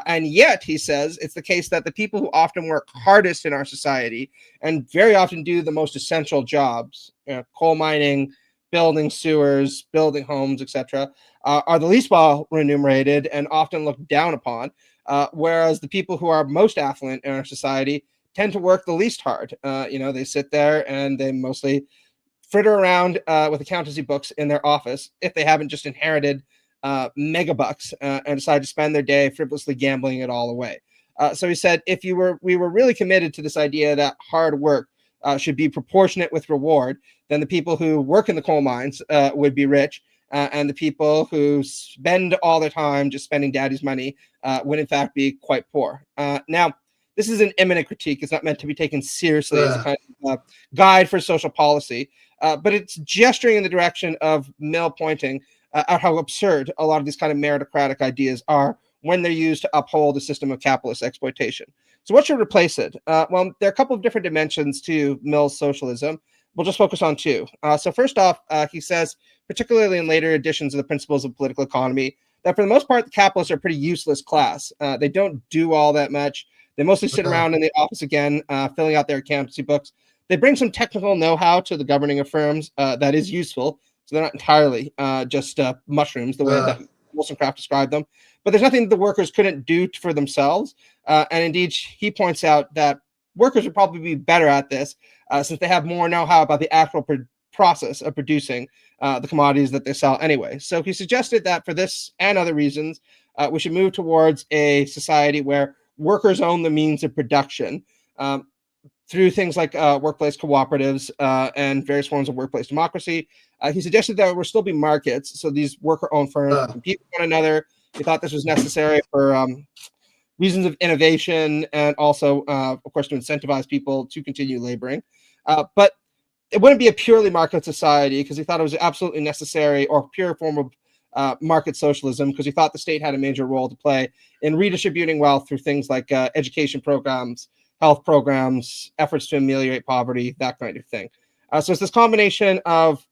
And yet, he says, it's the case that the people who often work hardest in our society and very often do the most essential jobs, coal mining, building sewers, building homes, etc., are the least well remunerated and often looked down upon, whereas the people who are most affluent in our society tend to work the least hard. They sit there and they mostly fritter around with accountancy books in their office if they haven't just inherited mega bucks and decide to spend their day frivolously gambling it all away. So he said, if we were really committed to this idea that hard work should be proportionate with reward, then the people who work in the coal mines would be rich, and the people who spend all their time just spending daddy's money would in fact be quite poor. Now, this is an imminent critique. It's not meant to be taken seriously as a kind of guide for social policy, but it's gesturing in the direction of Mill pointing out how absurd a lot of these kind of meritocratic ideas are when they're used to uphold a system of capitalist exploitation. So what should replace it? Well, there are a couple of different dimensions to Mill's socialism. We'll just focus on two. So first off, he says, particularly in later editions of the Principles of Political Economy, that for the most part, the capitalists are a pretty useless class. They don't do all that much. They mostly sit around in the office again, filling out their accountancy books. They bring some technical know-how to the governing of firms that is useful. So they're not entirely just mushrooms, the way that Wollstonecraft described them. But there's nothing that the workers couldn't do for themselves. And indeed, he points out that workers would probably be better at this since they have more know-how about the actual process of producing the commodities that they sell anyway. So he suggested that for this and other reasons, we should move towards a society where workers own the means of production. through things like workplace cooperatives and various forms of workplace democracy. He suggested that there will still be markets, so these worker-owned firms would compete with one another. He thought this was necessary for reasons of innovation and also, of course, to incentivize people to continue laboring. But it wouldn't be a purely market society because he thought it was absolutely necessary, or a pure form of market socialism, because he thought the state had a major role to play in redistributing wealth through things like education programs, health programs, efforts to ameliorate poverty, that kind of thing. So it's this combination of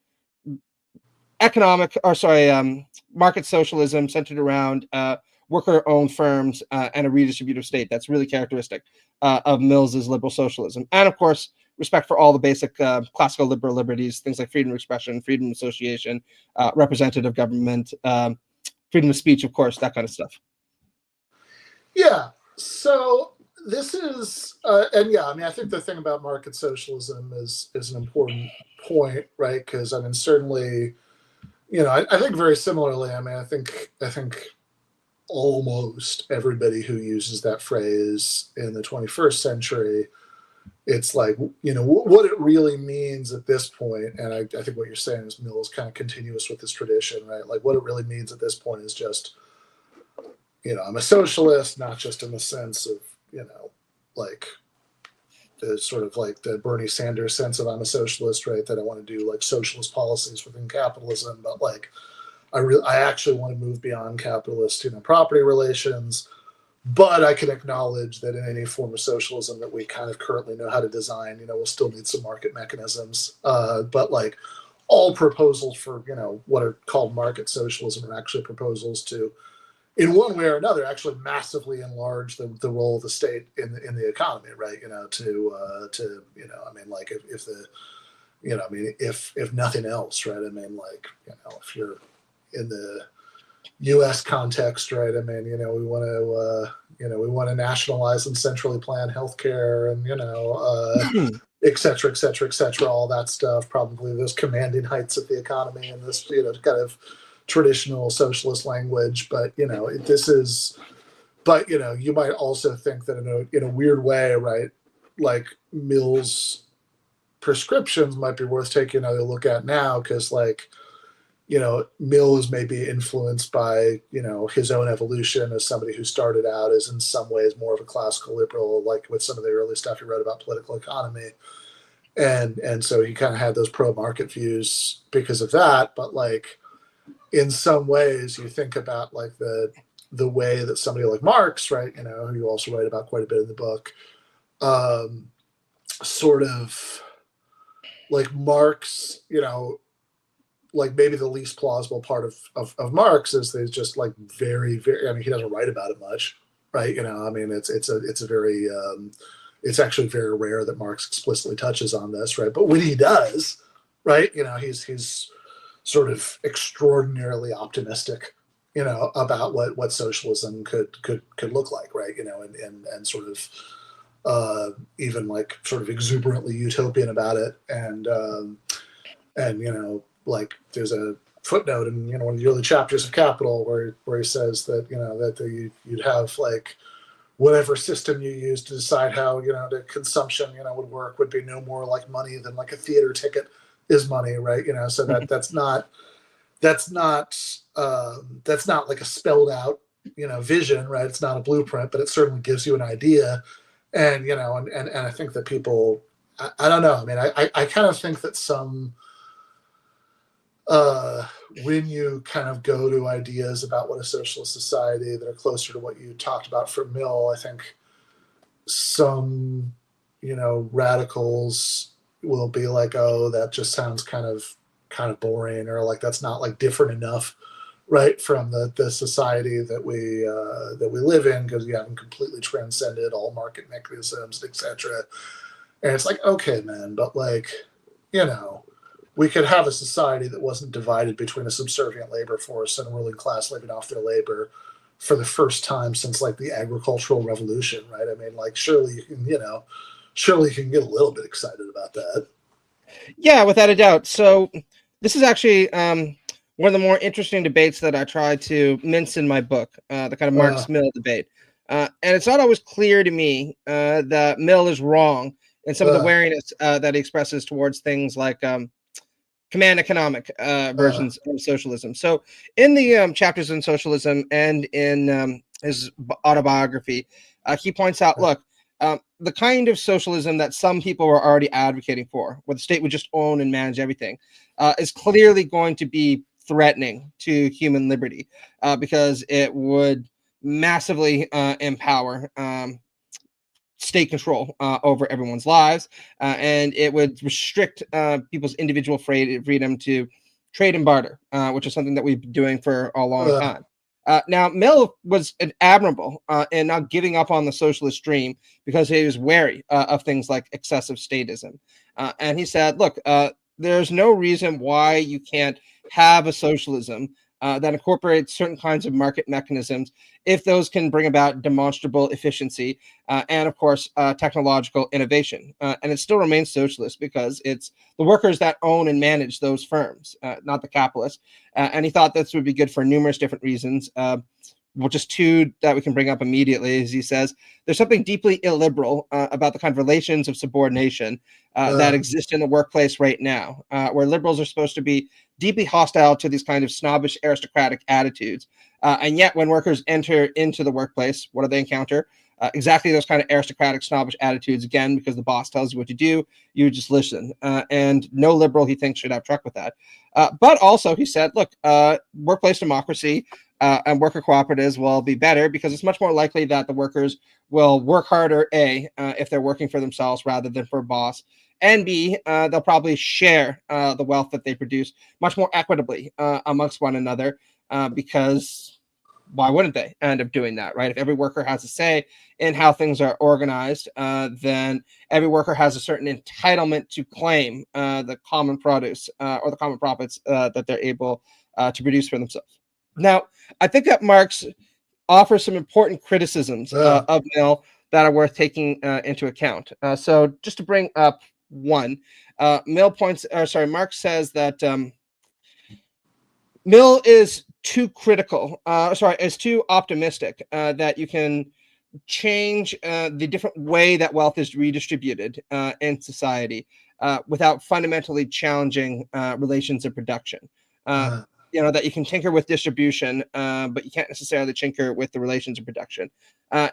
market socialism centered around worker-owned firms and a redistributive state that's really characteristic of Mills's liberal socialism. And of course, respect for all the basic classical liberal liberties, things like freedom of expression, freedom of association, representative government, freedom of speech, of course, that kind of stuff. Yeah. So this is, and yeah, I mean, I think the thing about market socialism is an important point, right? Because I mean, certainly, you know, I think very similarly. I mean, I think almost everybody who uses that phrase in the 21st century, it's like, you know, what it really means at this point, and I think what you're saying is Mill is kind of continuous with this tradition, right? Like what it really means at this point is just, you know, I'm a socialist, not just in the sense of, you know, like the sort of like the Bernie Sanders sense of I'm a socialist, right? That I want to do like socialist policies within capitalism, but like I actually want to move beyond capitalist, you know, property relations. But I can acknowledge that in any form of socialism that we kind of currently know how to design, you know, we'll still need some market mechanisms. But like all proposals for, you know, what are called market socialism are actually proposals to, in one way or another, actually massively enlarge the role of the state in the economy, right? You know, to you know, I mean, like if the, you know, I mean, if nothing else, right? I mean, like, you know, if you're in the U.S. context, right? I mean, you know, we want to nationalize and centrally plan healthcare, and you know, et cetera, et cetera, et cetera, all that stuff. Probably those commanding heights of the economy and this, you know, kind of traditional socialist language. But you know, but you know, you might also think that in a weird way, right? Like Mill's prescriptions might be worth taking another look at now, because like, you know, Mill is maybe influenced by, you know, his own evolution as somebody who started out as in some ways more of a classical liberal, like with some of the early stuff he wrote about political economy. And so he kind of had those pro-market views because of that. But like in some ways you think about like the way that somebody like Marx, right, you know, who you also write about quite a bit in the book, sort of like Marx, you know, like maybe the least plausible part of Marx is there's just like very, very, I mean, he doesn't write about it much, right? You know, I mean, it's a very, it's actually very rare that Marx explicitly touches on this, right? But when he does, right, you know, he's sort of extraordinarily optimistic, you know, about what socialism could look like, right? You know, and sort of even like sort of exuberantly utopian about it, and you know, like there's a footnote in, you know, one of the early chapters of Capital where he says that, you know, that you'd have like whatever system you use to decide how, you know, the consumption, you know, would work would be no more like money than like a theater ticket is money, right? You know, so that's not like a spelled out, you know, vision, right? It's not a blueprint, but it certainly gives you an idea. And, you know, and I think that people, I don't know. I mean, I kind of think that some, when you kind of go to ideas about what a socialist society that are closer to what you talked about for Mill, I think some, you know, radicals will be like, oh, that just sounds kind of boring, or like that's not like different enough, right, from the society that we live in, because you haven't completely transcended all market mechanisms, etc. And it's like, okay, man, but like, you know, we could have a society that wasn't divided between a subservient labor force and a ruling class living off their labor for the first time since like the agricultural revolution, right? I mean, like surely you can get a little bit excited about that. Yeah, without a doubt. So this is actually one of the more interesting debates that I try to mince in my book, the kind of Marx-Mill debate. And it's not always clear to me that Mill is wrong and some of the wariness that he expresses towards things like command economic versions of socialism. So in the chapters in Socialism and in his autobiography, he points out, look, the kind of socialism that some people were already advocating for, where the state would just own and manage everything, is clearly going to be threatening to human liberty because it would massively empower state control over everyone's lives, and it would restrict people's individual freedom to trade and barter, which is something that we've been doing for a long time. Now, Mill was admirable in not giving up on the socialist dream because he was wary of things like excessive statism. And he said, look, there's no reason why you can't have a socialism that incorporates certain kinds of market mechanisms if those can bring about demonstrable efficiency and, of course, technological innovation. And it still remains socialist because it's the workers that own and manage those firms, not the capitalists. And he thought this would be good for numerous different reasons. Well, just two that we can bring up immediately, as he says, there's something deeply illiberal about the kind of relations of subordination that exist in the workplace right now, where liberals are supposed to be deeply hostile to these kind of snobbish aristocratic attitudes. And yet when workers enter into the workplace, what do they encounter? Exactly those kind of aristocratic snobbish attitudes, again, because the boss tells you what to do, you just listen. And no liberal, he thinks, should have truck with that. But also, he said, look, workplace democracy and worker cooperatives will be better because it's much more likely that the workers will work harder, A, if they're working for themselves rather than for a boss, and B, they'll probably share the wealth that they produce much more equitably amongst one another because why wouldn't they end up doing that, right? If every worker has a say in how things are organized, then every worker has a certain entitlement to claim the common produce or the common profits that they're able to produce for themselves. Now, I think that Marx offers some important criticisms of Mill that are worth taking into account. So just to bring up one, Marx says that Mill is too critical, is too optimistic that you can change the different way that wealth is redistributed in society without fundamentally challenging relations of production. That you can tinker with distribution, but you can't necessarily tinker with the relations of production.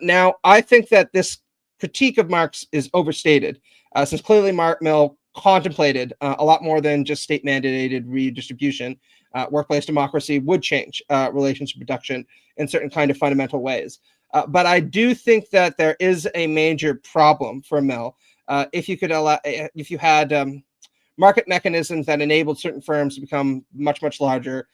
Now, I think that this critique of Marx is overstated, since clearly Mill contemplated a lot more than just state-mandated redistribution. Workplace democracy would change relations to production in certain kind of fundamental ways. But I do think that there is a major problem for Mill if you had market mechanisms that enabled certain firms to become much, much larger,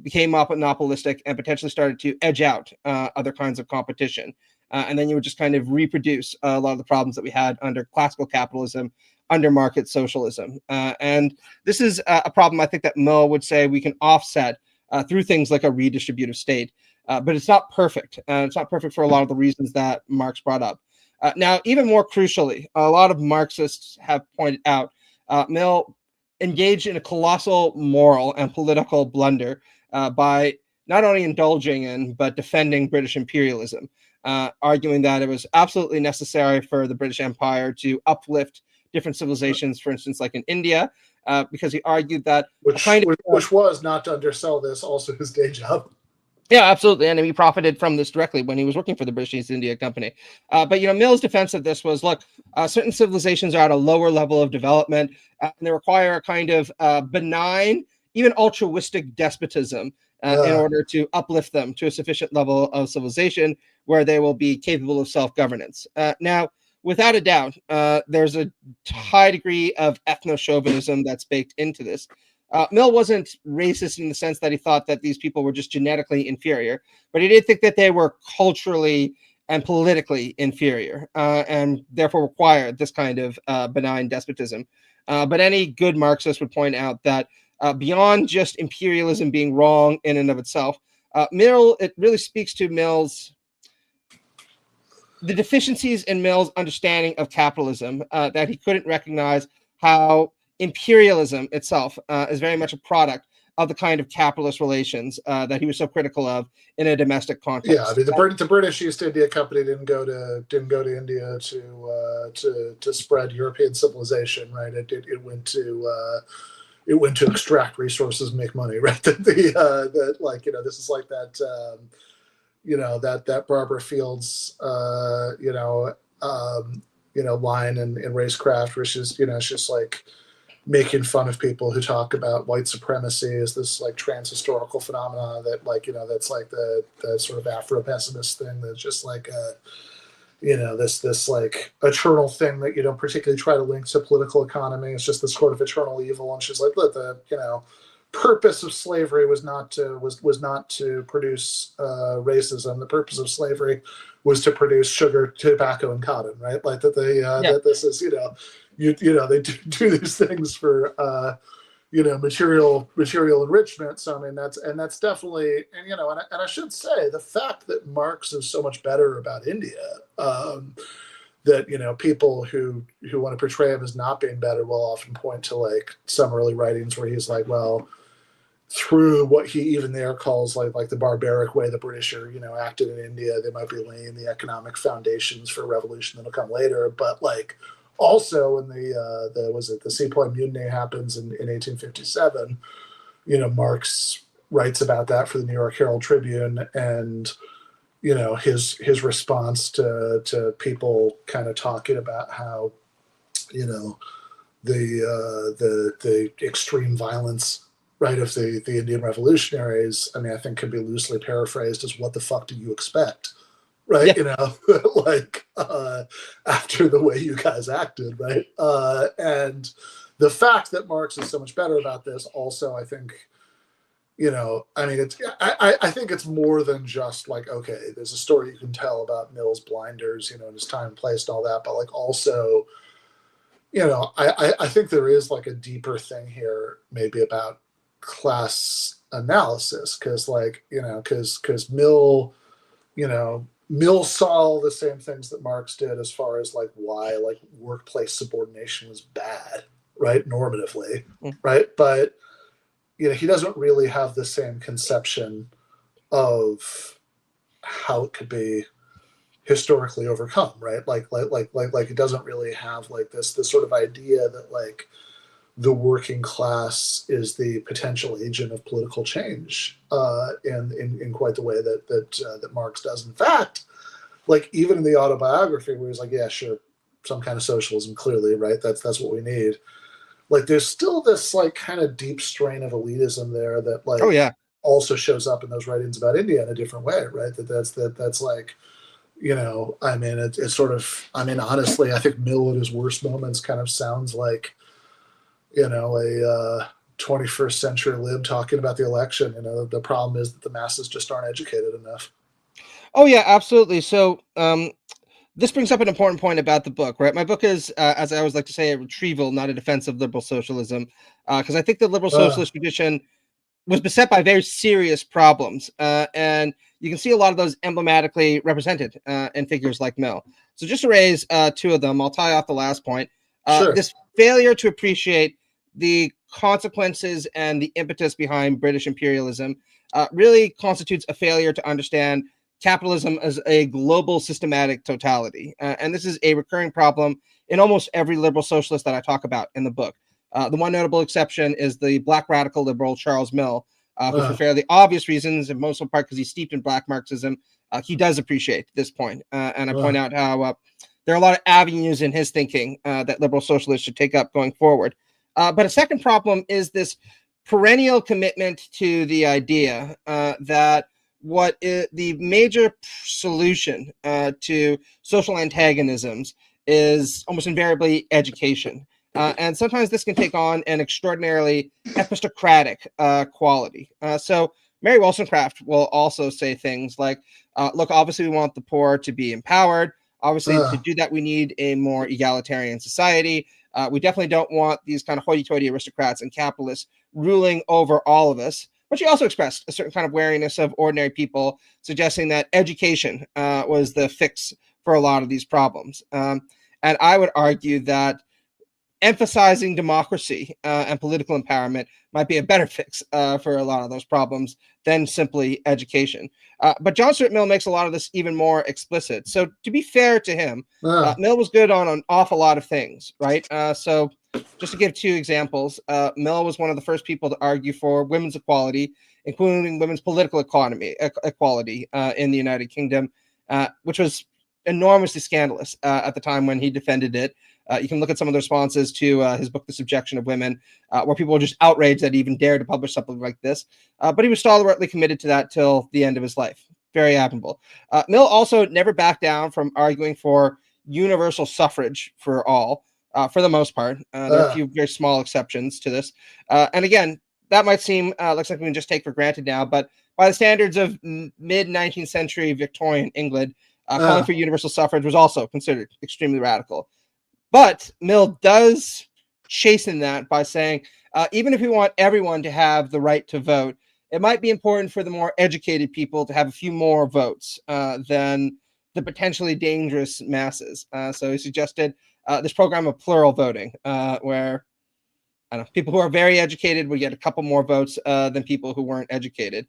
became monopolistic, and potentially started to edge out other kinds of competition. And then you would just kind of reproduce a lot of the problems that we had under classical capitalism, under market socialism. And this is a problem I think that Mill would say we can offset through things like a redistributive state. But it's not perfect. It's not perfect for a lot of the reasons that Marx brought up. Now, even more crucially, a lot of Marxists have pointed out Mill engaged in a colossal moral and political blunder by not only indulging in, but defending British imperialism, arguing that it was absolutely necessary for the British Empire to uplift different civilizations, for instance, like in India, because he argued that which was, not to undersell this, also his day job. Yeah, absolutely. And he profited from this directly when he was working for the British East India Company. But Mill's defense of this was, look, certain civilizations are at a lower level of development, and they require a kind of benign, even altruistic despotism in order to uplift them to a sufficient level of civilization where they will be capable of self-governance. Now, without a doubt, there's a high degree of ethno-chauvinism that's baked into this. Mill wasn't racist in the sense that he thought that these people were just genetically inferior, but he did think that they were culturally and politically inferior, and therefore required this kind of benign despotism. But any good Marxist would point out that beyond just imperialism being wrong in and of itself, it really speaks to the deficiencies in Mill's understanding of capitalism, that he couldn't recognize how imperialism itself is very much a product of the kind of capitalist relations that he was so critical of in a domestic context. Yeah, I mean the British East India Company didn't go to India to spread European civilization, right? It went to extract resources and make money, right? That like, you know, this is like that you know, that Barbara Fields line in Racecraft, which is, you know, it's just like making fun of people who talk about white supremacy as this like trans-historical phenomena that, like, you know, that's like the sort of Afro-pessimist thing that's just like you know, this like eternal thing that you don't particularly try to link to political economy. It's just this sort of eternal evil. And she's like, look, the, you know, purpose of slavery was not to produce racism. The purpose of slavery was to produce sugar, tobacco, and cotton, right? Like that that this is, you know, they do these things for you know, material enrichment. So I mean that's definitely, and you know, and I should say the fact that Marx is so much better about India, that, you know, people who want to portray him as not being better will often point to like some early writings where he's like, well, through what he even there calls like the barbaric way the British are, you know, acted in India, they might be laying the economic foundations for a revolution that'll come later. But like also when the Sepoy Mutiny happens in 1857, you know, Marx writes about that for the New York Herald Tribune, and you know, his response to people kind of talking about how, you know, the extreme violence, right, of the Indian revolutionaries, I mean, I think could be loosely paraphrased as what the fuck do you expect? Right, yeah. You know, like after the way you guys acted, right? And the fact that Marx is so much better about this also, I think, you know, I mean, I think it's more than just like, okay, there's a story you can tell about Mill's blinders, you know, and his time and place and all that, but like also, you know, I think there is like a deeper thing here, maybe about class analysis, because like, you know, because Mill, you know, Mill saw all the same things that Marx did as far as like why like workplace subordination was bad, right, normatively, right, but you know, he doesn't really have the same conception of how it could be historically overcome, right? Like it doesn't really have like this sort of idea that like the working class is the potential agent of political change in quite the way that Marx does. In fact, like even in the autobiography where he's like, yeah, sure, some kind of socialism, clearly, right? That's what we need. Like there's still this like kind of deep strain of elitism there that like also shows up in those writings about India in a different way, right? That's like, you know, I mean, it's sort of, I mean, honestly, I think Mill at his worst moments kind of sounds like, you know, a 21st century lib talking about the election. You know, the problem is that the masses just aren't educated enough. Oh yeah, absolutely. So this brings up an important point about the book, right? My book is, as I always like to say, a retrieval, not a defense of liberal socialism, because I think the liberal socialist tradition was beset by very serious problems, and you can see a lot of those emblematically represented in figures like Mill. So just to raise two of them, I'll tie off the last point. Sure. This failure to appreciate the consequences and the impetus behind British imperialism really constitutes a failure to understand capitalism as a global systematic totality. And this is a recurring problem in almost every liberal socialist that I talk about in the book. The one notable exception is the black radical liberal Charles Mill, who for fairly obvious reasons, and most of the part because he's steeped in black Marxism, he does appreciate this point. And I point out how there are a lot of avenues in his thinking that liberal socialists should take up going forward. But a second problem is this perennial commitment to the idea that what is the major solution to social antagonisms is almost invariably education. And sometimes this can take on an extraordinarily epistocratic quality. So Mary Wollstonecraft will also say things like, look, obviously we want the poor to be empowered. Obviously, to do that, we need a more egalitarian society. We definitely don't want these kind of hoity-toity aristocrats and capitalists ruling over all of us. But she also expressed a certain kind of wariness of ordinary people, suggesting that education was the fix for a lot of these problems. And I would argue that emphasizing democracy and political empowerment might be a better fix for a lot of those problems than simply education. But John Stuart Mill makes a lot of this even more explicit. So to be fair to him, Mill was good on an awful lot of things, right? So just to give two examples, Mill was one of the first people to argue for women's equality, including women's political equality in the United Kingdom, which was enormously scandalous at the time when he defended it. You can look at some of the responses to his book, The Subjection of Women, where people were just outraged that he even dared to publish something like this. But he was stalwartly committed to that till the end of his life. Very admirable. Mill also never backed down from arguing for universal suffrage for all, for the most part. There are a few very small exceptions to this. And again, that might seem like something we can just take for granted now, but by the standards of mid-19th century Victorian England, calling for universal suffrage was also considered extremely radical. But Mill does chasten that by saying, even if we want everyone to have the right to vote, it might be important for the more educated people to have a few more votes than the potentially dangerous masses. So he suggested this program of plural voting, where I don't know, people who are very educated would get a couple more votes than people who weren't educated,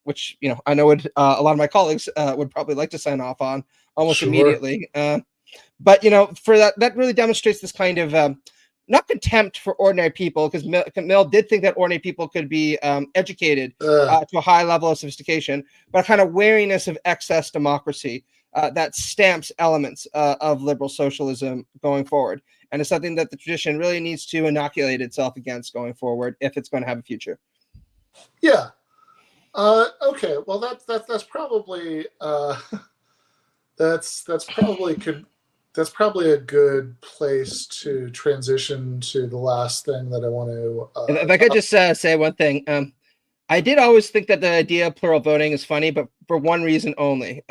which, you know, I know would, a lot of my colleagues would probably like to sign off on almost immediately. But, you know, for that really demonstrates this kind of not contempt for ordinary people, because Mill did think that ordinary people could be educated to a high level of sophistication, but a kind of wariness of excess democracy that stamps elements of liberal socialism going forward. And it's something that the tradition really needs to inoculate itself against going forward if it's going to have a future. Yeah. Okay. Well, that's probably that's probably a good place to transition to the last thing that I want to. If I could just say one thing, I did always think that the idea of plural voting is funny, but for one reason only.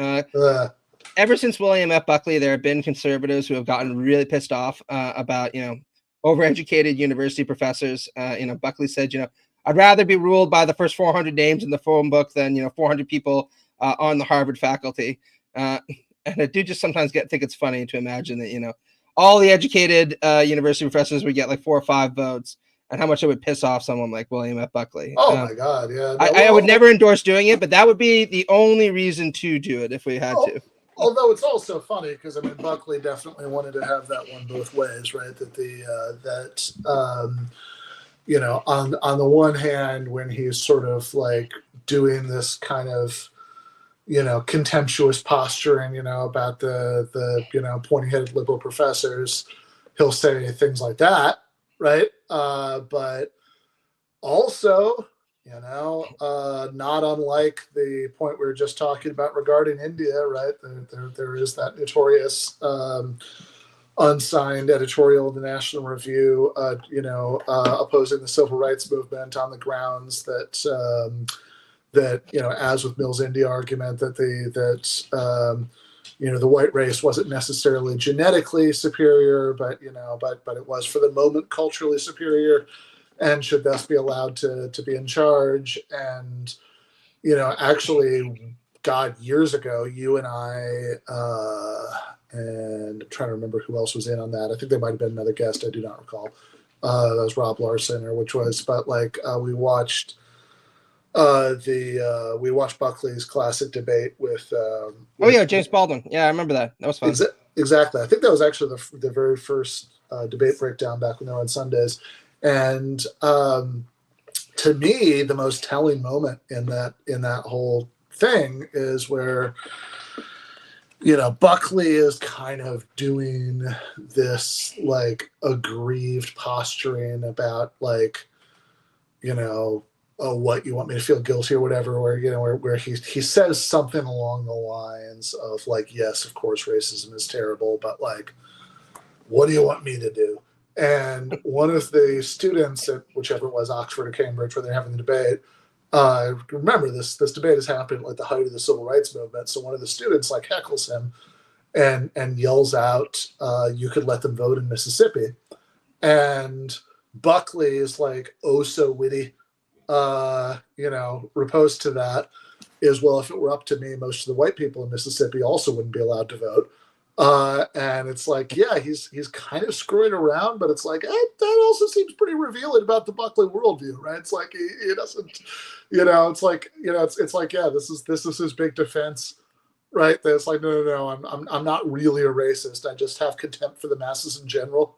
Ever since William F. Buckley, there have been conservatives who have gotten really pissed off about, you know, overeducated university professors. You know, Buckley said, you know, I'd rather be ruled by the first 400 names in the phone book than, you know, 400 people on the Harvard faculty. And I do just sometimes think it's funny to imagine that, you know, all the educated university professors would get like 4 or 5 votes, and how much it would piss off someone like William F. Buckley. Oh my God, yeah. No, I would never endorse doing it, but that would be the only reation to do it if we had to. Although it's also funny because, I mean, Buckley definitely wanted to have that one both ways, right? That you know, on the one hand, when he's sort of like doing this kind of, you know, contemptuous posturing, you know, about the you know, pointy-headed liberal professors, he'll say things like that, right? But also, you know, not unlike the point we were just talking about regarding India, right? There is that notorious unsigned editorial in the National Review, you know, opposing the civil rights movement on the grounds that that, you know, as with Mill's India argument, that you know, the white race wasn't necessarily genetically superior, but, you know, but it was for the moment culturally superior, and should thus be allowed to be in charge. And, you know, actually, God, years ago, you and I, and I'm trying to remember who else was in on that. I think there might have been another guest. I do not recall. That was Rob Larson, but like we watched we watched Buckley's classic debate with James Baldwin. Yeah, I remember that. That was fun. Exactly. I think that was actually the very first debate breakdown back when they were on Sundays. And to me, the most telling moment in that whole thing is where, you know, Buckley is kind of doing this like aggrieved posturing about, like, you know, oh, what, you want me to feel guilty or whatever, where, you know, where he says something along the lines of like, yes, of course racism is terrible, but like, what do you want me to do? And one of the students at whichever it was, Oxford or Cambridge, where they're having the debate, remember this debate has happened at the height of the civil rights movement. So one of the students like heckles him and yells out, you could let them vote in Mississippi. And Buckley is like, oh, so witty, you know, riposte to that is, well, if it were up to me, most of the white people in Mississippi also wouldn't be allowed to vote. And it's like, yeah, he's kind of screwing around, but it's like, that also seems pretty revealing about the Buckley worldview, right? It's like he doesn't, it's like, it's like, yeah, this is his big defense, right? That it's like, no, I'm not really a racist. I just have contempt for the masses in general.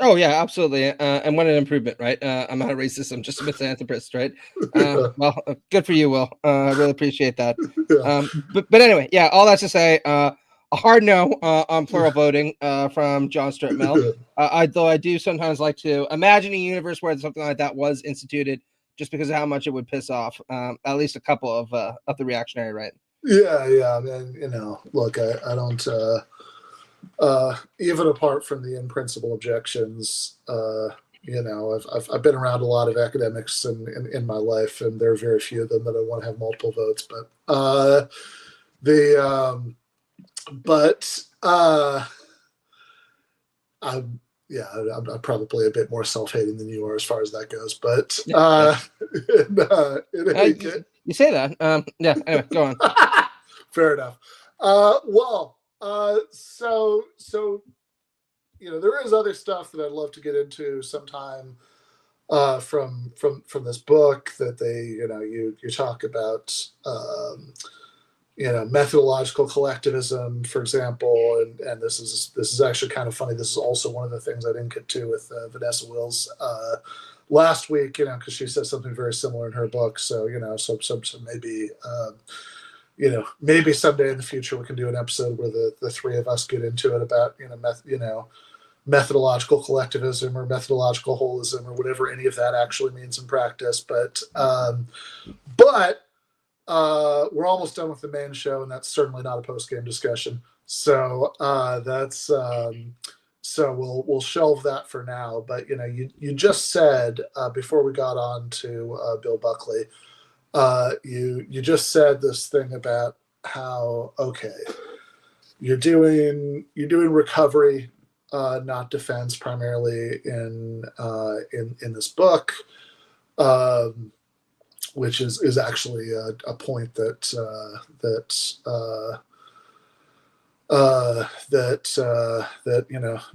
Oh yeah, absolutely. And what an improvement, right? I'm not a racist. I'm just a misanthropist, right? Well, good for you, Will. I really appreciate that. Yeah. But anyway, yeah. All that to say, a hard no on plural voting from John Stuart Mill. Though I do sometimes like to imagine a universe where something like that was instituted, just because of how much it would piss off at least a couple of the reactionary right. Yeah. And look, I don't. Even apart from the in-principle objections, I've been around a lot of academics in my life, and there are very few of them that I want to have multiple votes. But I'm probably a bit more self-hating than you are as far as that goes. But you say that, yeah. Anyway, go on. Fair enough. So there is other stuff that I'd love to get into sometime from this book that you talk about methodological collectivism, for example, and this is actually kind of funny. This is also one of the things I didn't get to with Vanessa Wills last week, because she said something very similar in her book. So so maybe. Maybe someday in the future we can do an episode where the three of us get into it about methodological collectivism or methodological holism or whatever any of that actually means in practice. But we're almost done with the main show, and that's certainly not a post-game discussion. So so we'll shelve that for now. But you just said before we got on to Bill Buckley. You just said this thing about how you're doing recovery, not defense, primarily in this book, which is actually a point that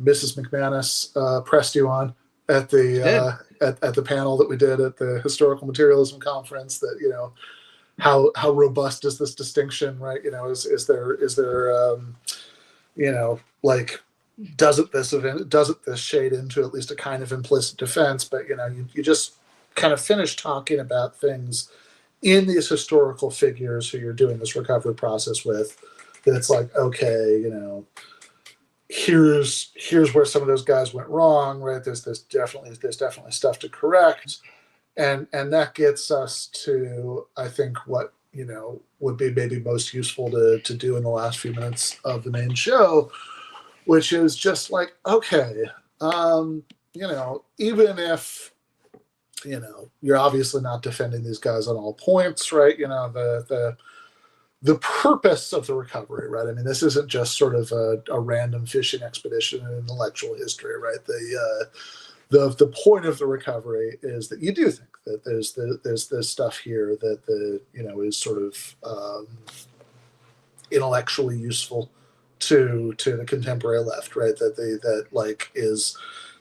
Mrs. McManus pressed you on at the at the panel that we did at the Historical Materialism Conference. That how robust is this distinction, right? Is there like doesn't this shade into at least a kind of implicit defense? But you just kind of finished talking about things in these historical figures who you're doing this recovery process with. That it's like, here's where some of those guys went wrong, right? There's definitely stuff to correct, and that gets us to, I think, what would be maybe most useful to do in the last few minutes of the main show, which is just like, even if you're obviously not defending these guys on all points, right? The purpose of the recovery, right? I mean, this isn't just sort of a random fishing expedition in intellectual history, right? The point of the recovery is that you do think that there's this stuff here that is sort of intellectually useful to the contemporary left, right?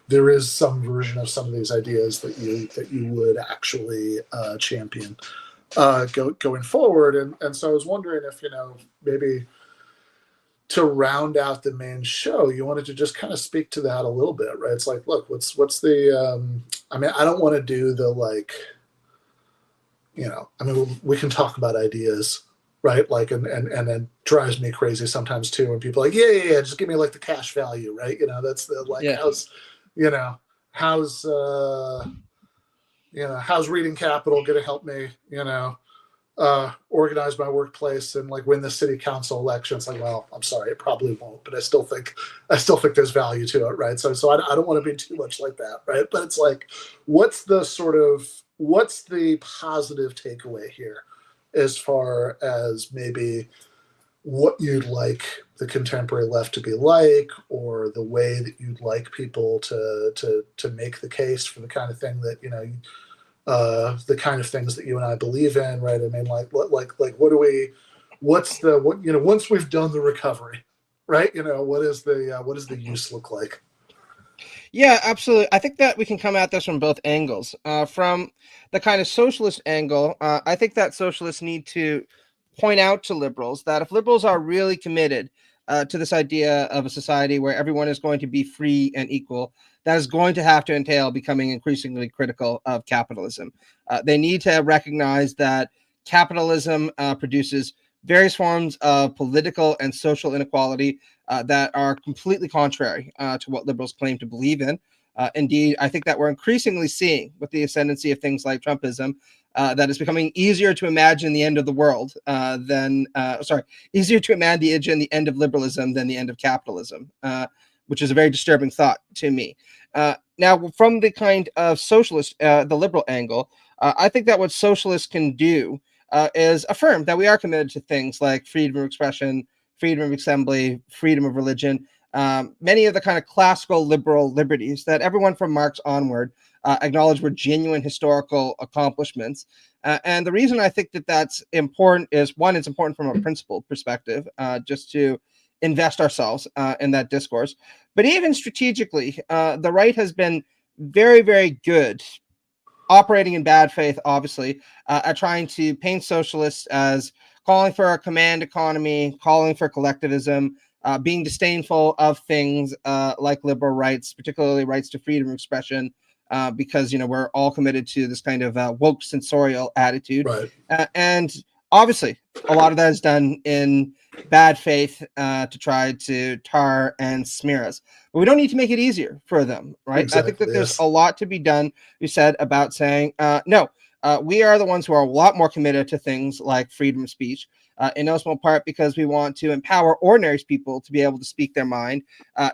There is some version of some of these ideas that you would actually champion. Going forward, and so I was wondering if maybe to round out the main show, you wanted to just kind of speak to that a little bit, right? It's like, look, what's the I mean, I don't want to do the we can talk about ideas, right? Like, and it drives me crazy sometimes too when people are like, yeah, just give me like the cash value, right? That's the how's reading capital going to help me, organize my workplace and like win the city council election? It's like, well, I'm sorry, it probably won't, but I still think there's value to it, right? So I don't want to be too much like that, right? But it's like, what's the positive takeaway here as far as maybe what you'd like the contemporary left to be like, or the way that you'd like people to make the case for the kind of thing that the kind of things that you and I believe in, right? I mean, once we've done the recovery, right? What does the use look like? Yeah, absolutely. I think that we can come at this from both angles. From the kind of socialist angle, I think that socialists need to point out to liberals that if liberals are really committed to this idea of a society where everyone is going to be free and equal, that is going to have to entail becoming increasingly critical of capitalism. They need to recognize that capitalism produces various forms of political and social inequality that are completely contrary to what liberals claim to believe in. Indeed, I think that we're increasingly seeing with the ascendancy of things like Trumpism that it's becoming easier to imagine the end of the world easier to imagine the end of liberalism than the end of capitalism, which is a very disturbing thought to me. Now, from the kind of socialist, the liberal angle, I think that what socialists can do is affirm that we are committed to things like freedom of expression, freedom of assembly, freedom of religion, many of the kind of classical liberal liberties that everyone from Marx onward acknowledged were genuine historical accomplishments. And the reason I think that that's important is, one, it's important from a principled perspective, just to invest ourselves in that discourse. But even strategically, the right has been very, very good, operating in bad faith, obviously, at trying to paint socialists as calling for a command economy, calling for collectivism, being disdainful of things like liberal rights, particularly rights to freedom of expression, because we're all committed to this kind of woke sensorial attitude. Right. And obviously, a lot of that is done in bad faith to try to tar and smear us. But we don't need to make it easier for them, right? Exactly, I think that there's yes. a lot to be done, you said, about saying, no, we are the ones who are a lot more committed to things like freedom of speech, in no small part because we want to empower ordinary people to be able to speak their mind,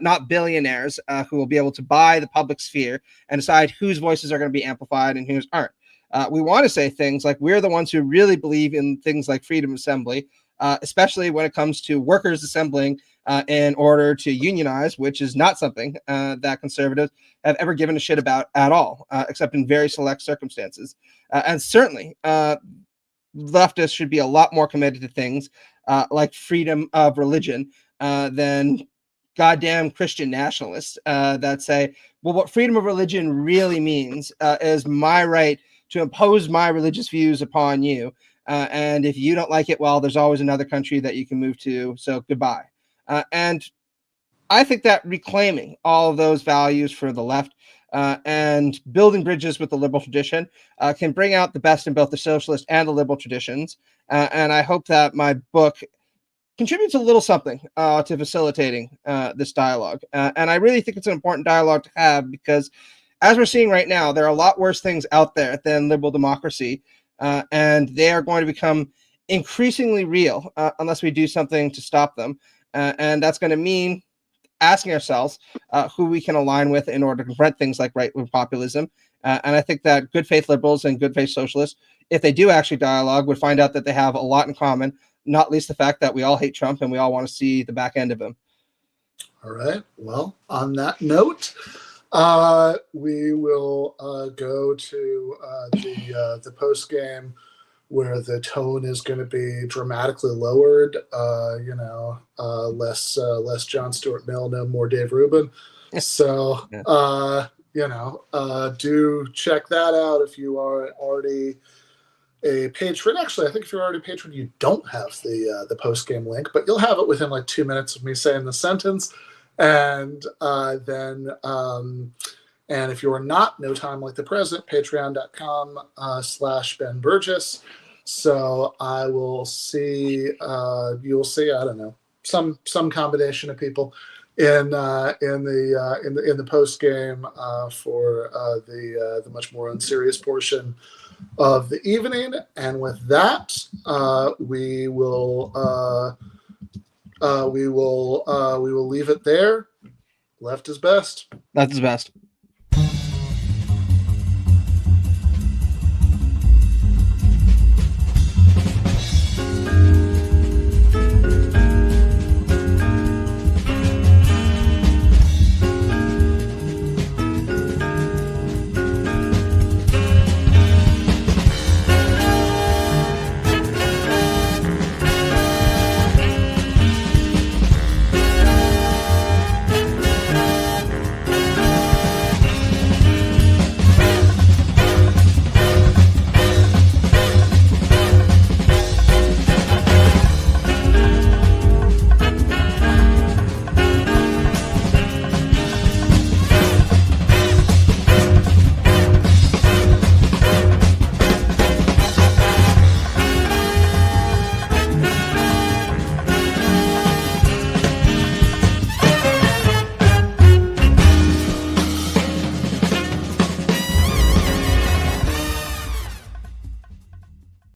not billionaires who will be able to buy the public sphere and decide whose voices are going to be amplified and whose aren't. We want to say things like we're the ones who really believe in things like freedom of assembly, especially when it comes to workers assembling in order to unionize, which is not something that conservatives have ever given a shit about at all, except in very select circumstances. And certainly, leftists should be a lot more committed to things like freedom of religion than goddamn Christian nationalists that say, well, what freedom of religion really means is my right to impose my religious views upon you. And if you don't like it, well, there's always another country that you can move to. So goodbye. And I think that reclaiming all of those values for the left and building bridges with the liberal tradition can bring out the best in both the socialist and the liberal traditions. And I hope that my book contributes a little something to facilitating this dialogue. And I really think it's an important dialogue to have because, as we're seeing right now, there are a lot worse things out there than liberal democracy. And they are going to become increasingly real unless we do something to stop them. And that's going to mean asking ourselves who we can align with in order to confront things like right-wing populism. And I think that good faith liberals and good faith socialists, if they do actually dialogue, would find out that they have a lot in common, not least the fact that we all hate Trump and we all want to see the back end of him. All right. Well, on that note, we will go to the post game where the tone is going to be dramatically lowered. Less John Stuart Mill, no more Dave Rubin. So, do check that out if you are already a patron. Actually, I think if you're already a patron, you don't have the post game link, but you'll have it within like 2 minutes of me saying the sentence. And then if you're not No Time Like the Present, patreon.com/Ben Burgis. So I will see, you'll see, I don't know, some combination of people in the post game for the much more unserious portion of the evening. And with that, we will leave it there. Left is best. Left is best.